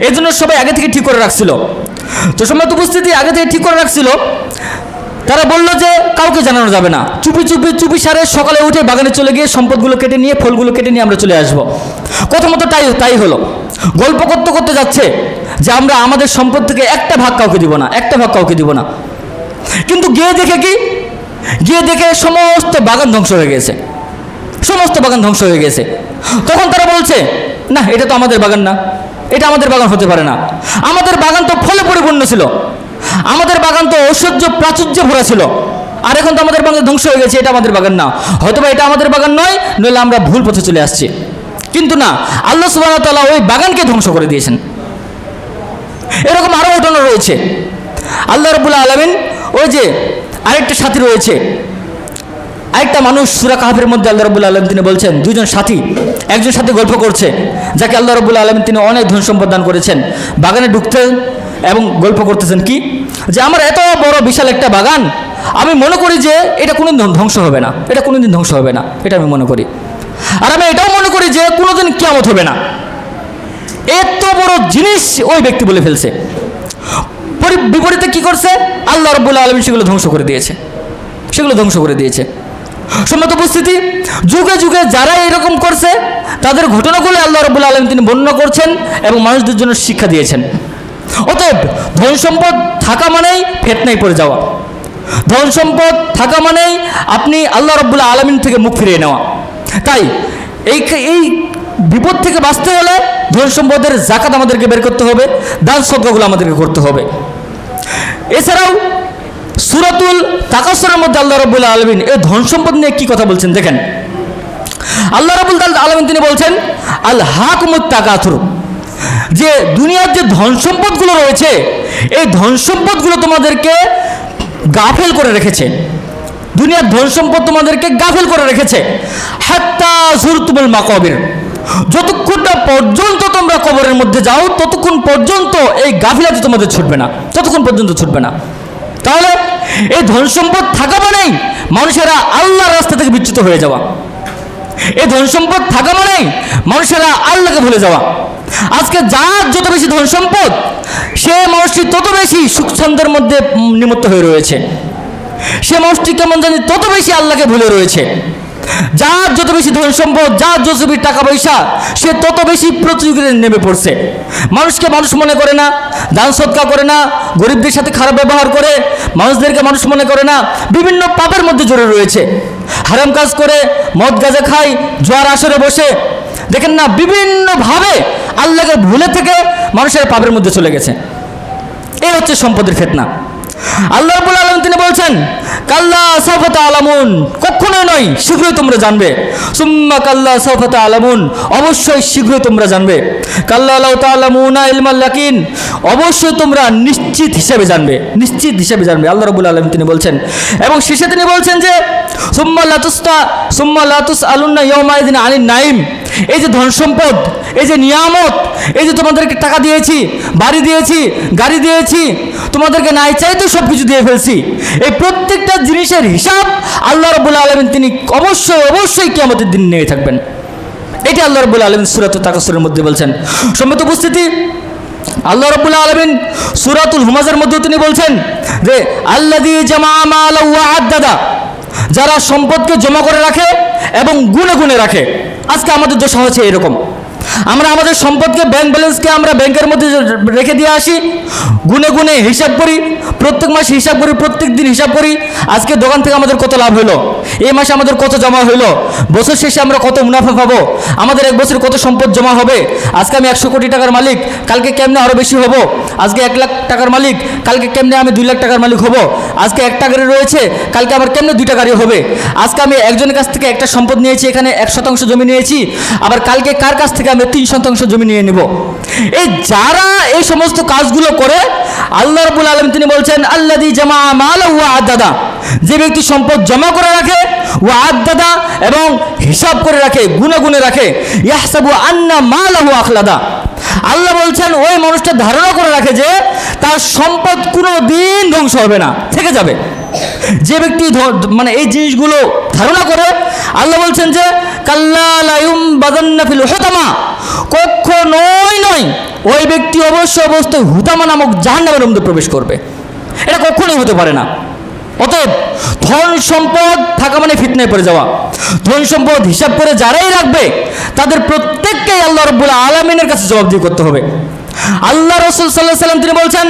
এই জন্য সবাই আগে থেকে ঠিক করে রাখছিল। তো সময় উপস্থিতি আগে থেকে ঠিক করে রাখছিল। তারা বলল যে কাউকে জানানো যাবে না, চুপি সারে সকালে উঠে বাগানে চলে গিয়ে সম্পদগুলো কেটে নিয়ে, ফলগুলো কেটে নিয়ে আমরা চলে আসবো। কথা মতো তাই হলো। গল্প করতে করতে যাচ্ছে যে আমরা আমাদের সম্পদ থেকে 1টা ভাগ কাউকে দিব না, 1টা ভাগ কাউকে দিব না। কিন্তু গিয়ে দেখে সমস্ত বাগান ধ্বংস হয়ে গেছে, সমস্ত বাগান ধ্বংস হয়ে গেছে। তখন তারা বলছে না, এটা তো আমাদের বাগান না, এটা আমাদের বাগান হতে পারে না। আমাদের বাগান তো ফলে পরিপূর্ণ ছিল, আমাদের বাগান তো ঐশ্বর্য প্রাচুর্যে ভরা ছিল, আর এখন তো আমাদের বাগান ধ্বংস হয়ে গেছে, এটা আমাদের বাগান না। হয়তোবা এটা আমাদের বাগান নয়, নইলে আমরা ভুল পথে চলে আসছি। কিন্তু না, আল্লাহ সুবহানাহু ওয়া তাআলা ওই বাগানকে ধ্বংস করে দিয়েছেন। এরকম আরও ঘটনা রয়েছে। আল্লাহ রাব্বুল আলামিন ওই যে আরেকটা সাথী রয়েছে, আরেকটা মানুষ সূরা কাহফের মধ্যে আল্লাহ রাব্বুল আলামিন তিনি বলছেন, 2জন সাথী, একজন সাথে গল্প করছে, যাকে আল্লাহ রাব্বুল আলামিন তিনি অনেক ধন সম্পদ দান করেছেন। বাগানে ঢুকতে এবং গল্প করতেছেন কি যে আমার এত বড় বিশাল একটা বাগান, আমি মনে করি যে এটা কোনোদিন ধ্বংস হবে না, এটা কোনোদিন ধ্বংস হবে না, এটা আমি মনে করি। আর আমি এটাও মনে করি যে কোনোদিন কিয়ামত হবে না। এত বড় জিনিস ওই ব্যক্তি বলে ফেলছে। বিপরীতে কি করছে? আল্লাহ রাব্বুল আলামিন সেগুলো ধ্বংস করে দিয়েছে, সেগুলো ধ্বংস করে দিয়েছে। সম্মত উপস্থিতি, যুগে যুগে যারা এরকম করছে তাদের ঘটনাগুলো আল্লাহ রাব্বুল আলামিন তিনি বর্ণনা করছেন এবং মানুষদের জন্য শিক্ষা দিয়েছেন। অতএব ধন সম্পদ থাকা মানেই ফিতনায় পড়ে যাওয়া, ধন সম্পদ থাকা মানেই আপনি আল্লাহ রাব্বুল আলামিন থেকে মুখ ফিরিয়ে নেওয়া। তাই এই বিপদ থেকে বাঁচতে হলে ধন সম্পদের যাকাত আমাদেরকে বের করতে হবে, দান সদকাগুলো আমাদেরকে করতে হবে। এছাড়াও সূরাতুল তাকাসুরের মধ্যে আল্লাহ রাব্বুল আলামিন এই ধন সম্পদ নিয়ে কি কথা বলছেন দেখেন। আল্লাহ রাব্বুল আলামিন তিনি বলছেন আল হাকুমুত তাকাসুর, যে দুনিয়ার যে ধন সম্পদগুলো রয়েছে এই ধন সম্পদগুলো তোমাদেরকে গাফেল করে রেখেছে, দুনিয়ার ধন সম্পদ তোমাদেরকে গাফেল করে রেখেছে। হাত্তা যুরতুমুল মাকাবির, যতক্ষণ না পর্যন্ত তোমরা কবরের মধ্যে যাও ততক্ষণ পর্যন্ত এই গাফিলাতি তোমাদের ছুটবে না, ততক্ষণ পর্যন্ত ছুটবে না। তাহলে এই ধন সম্পদ থাকা মানেই মানুষেরা আল্লাহর রাস্তা থেকে বিচ্যুত হয়ে যাওয়া, এই ধন সম্পদ থাকা মানেই মানুষেরা আল্লাহকে ভুলে যাওয়া। আজকে যার যত বেশি ধন সম্পদ সে মানুষটি তত বেশি সুখ ছন্দের মধ্যে নিমত্ত হয়ে রয়েছে, সে মানুষটি কেমন জানি তত বেশি আল্লাহকে ভুলে রয়েছে। যার যত বেশি ধন সম্পদ, যার যত বেশি টাকা পয়সা, সে তত বেশি প্রতিযোগিতায় নেমে পড়ছে। মানুষকে মানুষ মনে করে না, দান সদকা করে না, গরিবদের সাথে খারাপ ব্যবহার করে, মানুষদেরকে মানুষ মনে করে না, বিভিন্ন পাপের মধ্যে জড়িয়ে রয়েছে। হারাম কাজ করে, মদ গাঁজা খায়, জোয়ার আসরে বসে, দেখেন না বিভিন্নভাবে আল্লাহকে ভুলে থেকে মানুষের পাপের মধ্যে চলে গেছে। এই হচ্ছে সম্পদের ফিতনা। আল্লাহ রাব্বুল আলামিন তিনি বলছেন কাল্লা সাওফা তা'লামুন, কখনোই নয়, শীঘ্রই তোমরা জানবে। সুম্মা কাল্লা সাওফা তা'লামুন, অবশ্যই শীঘ্রই তোমরা জানবে। কাল্লা লাউ তা'লামুনা ইলমাল ইয়াকিন, অবশ্যই তোমরা নিশ্চিত হিসেবে জানবে, নিশ্চিত হিসেবে জানবে। আল্লাহ রাব্বুল আলামিন তিনি বলছেন এবং শেষে তিনি বলছেন যে সুম্মা লা তুসআলুনা ইয়াওমা ইযিন আনিন নাঈম, এই যে ধন সম্পদ, এই যে নিয়ামত, এই যে তোমাদেরকে টাকা দিয়েছি, বাড়ি দিয়েছি, গাড়ি দিয়েছি, তোমাদেরকে নাই চাইতে সব কিছু দিয়ে ফেলছি, এই প্রত্যেকটা জিনিসের হিসাব আল্লাহ রাব্বুল আলামিন তিনি অবশ্যই কিয়ামতের দিন নিয়ে থাকবেন। এটা আল্লাহ রাব্বুল আলামিন সূরাতুল তাকাসুরের মধ্যে বলছেন। সম্মানিত উপস্থিতি, আল্লাহ রাব্বুল আলামিন সূরাতুল হুমাজার মধ্যে তিনি বলছেন যে আল্লাযী জামাআ মালাহু ওয়া আদ্দাদা, যারা সম্পদকে জমা করে রাখে এবং গুণে গুণে রাখে। আজকে আমাদের দশা হচ্ছে এরকম, আমরা আমাদের সম্পদকে, ব্যাংক ব্যালেন্সকে আমরা ব্যাংকের মধ্যে রেখে দিয়ে আসি, গুনে গুনে হিসাব করি, প্রত্যেক মাসে হিসাব করি, প্রত্যেক দিন হিসাব করি, আজকে দোকান থেকে আমাদের কত লাভ হলো, এই মাসে আমাদের কত জমা হইলো, বছর শেষে আমরা কত মুনাফা পাবো, আমাদের এক বছর কত সম্পদ জমা হবে, আজকে আমি 100 কোটি টাকার মালিক, কালকে কেমনে আরও বেশি হব, আজকে 1 লাখ টাকার মালিক, কালকে কেমনে আমি 2 লাখ টাকার মালিক হব, আজকে 1টা গাড়ি রয়েছে, কালকে আবার কেমনে 2টা গাড়ি হবে, আজকে আমি একজনের কাছ থেকে একটা সম্পদ নিয়েছি, এখানে 1% জমি নিয়েছি, আবার কালকে কার কাছ থেকে আমি 3% জমি নিয়ে নেব। এই যারা এই সমস্ত কাজগুলো করে, আল্লাহ রাব্বুল আলামিন তিনি বলছেন আল্লাযী জামা মালাহু ওয়া আদ্দাদা, যে ব্যক্তি সম্পদ জমা করে রাখে, ওয়া আদ্দাদা এবং হিসাব করে রাখে, গুণে গুণে রাখে, ইয়াহসাবু আন্না মালাহু আখলাদা, আল্লাহ বলছেন ওই মানুষটা ধারণা করে রাখে যে তার সম্পদ কোনো দিন ধ্বংস হবে না, থেকে যাবে। যে ব্যক্তি মানে এই জিনিসগুলো ধারণা করে, আল্লাহ বলছেন যে কাল্লা লা ইউমবাদান্না ফিল হুতামা, কখনোই নয়, ওই ব্যক্তি অবশ্যই হুতামা নামক জাহান্নামের মধ্যে প্রবেশ করবে। এটা কখনোই হতে পারে না। অতএব ধন সম্পদ থাকা মানে ফিতনায় পড়ে যাওয়া। ধন সম্পদ হিসাব করে যারাই রাখবে তাদের প্রত্যেককেই আল্লাহ রাব্বুল আলামিনের কাছে জবাবদিহি করতে হবে। আল্লাহ রাসূল সাল্লাল্লাহু আলাইহি ওয়াসাল্লাম তিনি বলছেন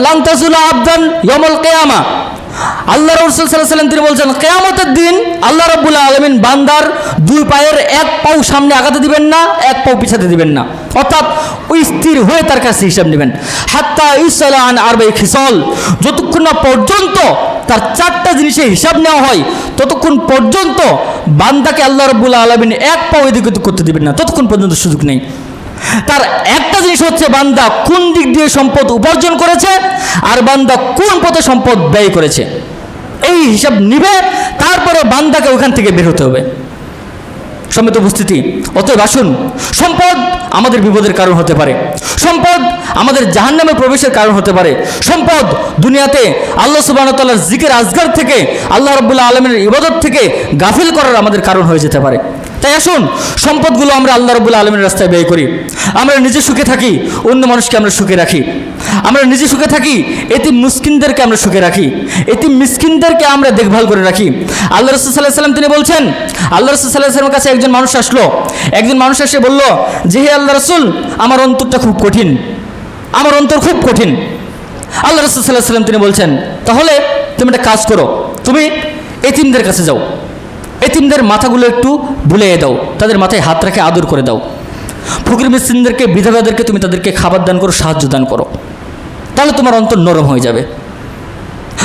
লান তাজুলা আবদান ইয়াউমুল কিয়ামা, আল্লাহ রাসূল সাল্লাল্লাহু আলাইহি ওয়াসাল্লাম তিনি বলছেন কিয়ামতের দিন আল্লাহ রাব্বুল আলামিন বান্দার 2 পায়ের 1 পাও সামনে আগাতে দিবেন না, 1 পাও পিছাতে দিবেন না, অর্থাৎ ওই স্থির হয়ে তার কাছে হিসাব নেবেন। হাত্তা ইউসালা আন আরবাই খিসাল, যতক্ষণ না পর্যন্ত তার 4টা জিনিসের হিসাব নেওয়া হয় ততক্ষণ পর্যন্ত বান্দাকে আল্লাহ রাব্বুল আলামিন 1 পাও এদিক ওদিক করতে দিবেন না, ততক্ষণ পর্যন্ত সুযোগ নেই। তার একটা জিনিস হচ্ছে বান্দা কোন দিক দিয়ে সম্পদ উপার্জন করেছে আর বান্দা কোন পথে সম্পদ ব্যয় করেছে, এই হিসাব নিবে, তারপরে বান্দাকে ওখান থেকে বের হতে হবে। সম্মিলিত উপস্থিতি, অতএব আসুন, সম্পদ আমাদের বিপদের কারণ হতে পারে, সম্পদ আমাদের জাহান্নামে প্রবেশের কারণ হতে পারে, সম্পদ দুনিয়াতে আল্লাহ সুবহানাহু ওয়া তাআলার জিকির আজগার থেকে, আল্লাহ রাব্বুল আলামিনের ইবাদত থেকে গাফিল করার আমাদের কারণ হয়ে যেতে পারে। তাই আসুন, সম্পদগুলো আমরা আল্লাহ রাব্বুল আলামিনের রাস্তায় ব্যয় করি। আমরা নিজে সুখে থাকি, অন্য মানুষকে আমরা সুখে রাখি। আমরা নিজে সুখে থাকি, এতিম মিসকিনদেরকে আমরা সুখে রাখি, এতিম মিসকিনদেরকে আমরা দেখভাল করে রাখি। আল্লাহ রাসূল সাল্লাল্লাহু আলাইহি ওয়াসাল্লাম তিনি বলছেন, আল্লাহ রাসূল সাল্লাল্লাহু আলাইহি ওয়াসাল্লামের কাছে একজন মানুষ আসলো, একজন মানুষ এসে বলল যে হে আল্লাহ রাসূল, আমার অন্তরটা খুব কঠিন, আমার অন্তর খুব কঠিন। আল্লাহ রাসূল সাল্লাল্লাহু আলাইহি ওয়াসাল্লাম তিনি বলছেন, তাহলে তুমি একটা কাজ করো, তুমি এতিমদের কাছে যাও, এতিমদের মাথাগুলো একটু বুলিয়ে দাও, তাদের মাথায় হাত রেখে আদর করে দাও, ফকির মিসকিনদেরকে, বিধবাদেরকে তুমি তাদেরকে খাবার দান করো, সাহায্য দান করো, তাহলে তোমার অন্তর নরম হয়ে যাবে।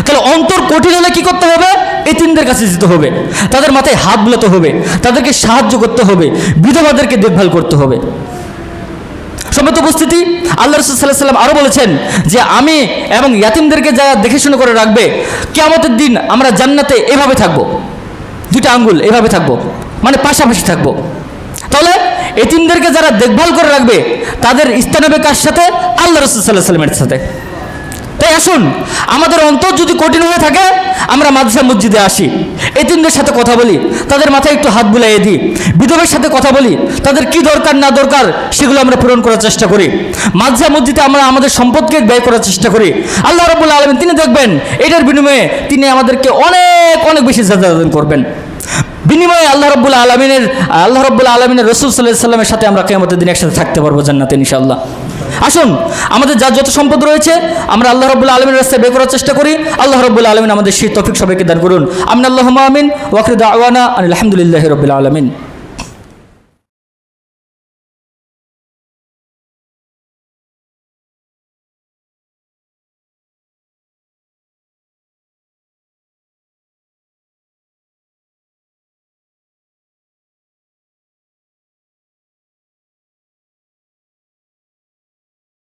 তাহলে অন্তর কঠিন হলে কি করতে হবে? এতিমদের কাছে যেতে হবে, তাদের মাথায় হাত বুলাতে হবে, তাদেরকে সাহায্য করতে হবে, বিধবাদেরকে দেখভাল করতে হবে। সম্মিলিত উপস্থিতি, আল্লাহ রাসূল সাল্লাল্লাহু আলাইহি ওয়াসাল্লাম আরও বলেছেন যে আমি এবং ইয়াতিমদেরকে যারা দেখে শুনে করে রাখবে, কিয়ামতের দিন আমরা জান্নাতে এভাবে থাকবো, 2টা আঙ্গুল এভাবে থাকবো, মানে পাশাপাশি থাকবো। তাহলে এতিমদেরকে যারা দেখভাল করে রাখবে তাদের স্থান হবে কার সাথে? আল্লাহ রাসূল সাল্লাল্লাহু আলাইহি ওয়াসাল্লামের সাথে। তাই আসুন, আমাদের অন্তর যদি কঠিন হয়ে থাকে, আমরা মাদ্রাসা মসজিদে আসি, এতিমদের সাথে কথা বলি, তাদের মাথায় একটু হাত বুলাইয়ে দিই, বিধবের সাথে কথা বলি, তাদের কি দরকার না দরকার সেগুলো আমরা পূরণ করার চেষ্টা করি, মাদ্রাসা মসজিদে আমরা আমাদের সম্পদকে ব্যয় করার চেষ্টা করি। আল্লাহ রাব্বুল আলামিন তিনি দেখবেন এটার বিনিময়ে তিনি আমাদেরকে অনেক অনেক বেশি জাযাত দান করবেন। বিনিময়ে আল্লাহ রাব্বুল আলামিনের রাসূল সাল্লাল্লাহু আলাইহি ওয়াসাল্লামের সাথে আমরা কিয়ামতের দিন একসাথে থাকতে পারবো জান্নাতে ইনশাআল্লাহ। আসুন, আমাদের যার যত সম্পদ রয়েছে আমরা আল্লাহ রাব্বুল আলামিনের রাস্তায় ব্যয় করার চেষ্টা করি। আল্লাহ রাব্বুল আলামিন আমাদের সেই তৌফিক সবাইকে দান করুন। আমিন, আল্লাহুম্মা আমিন। ওয়া আখিরু দাওয়ানা আলহামদুলিল্লাহি রাব্বিল আলামিন।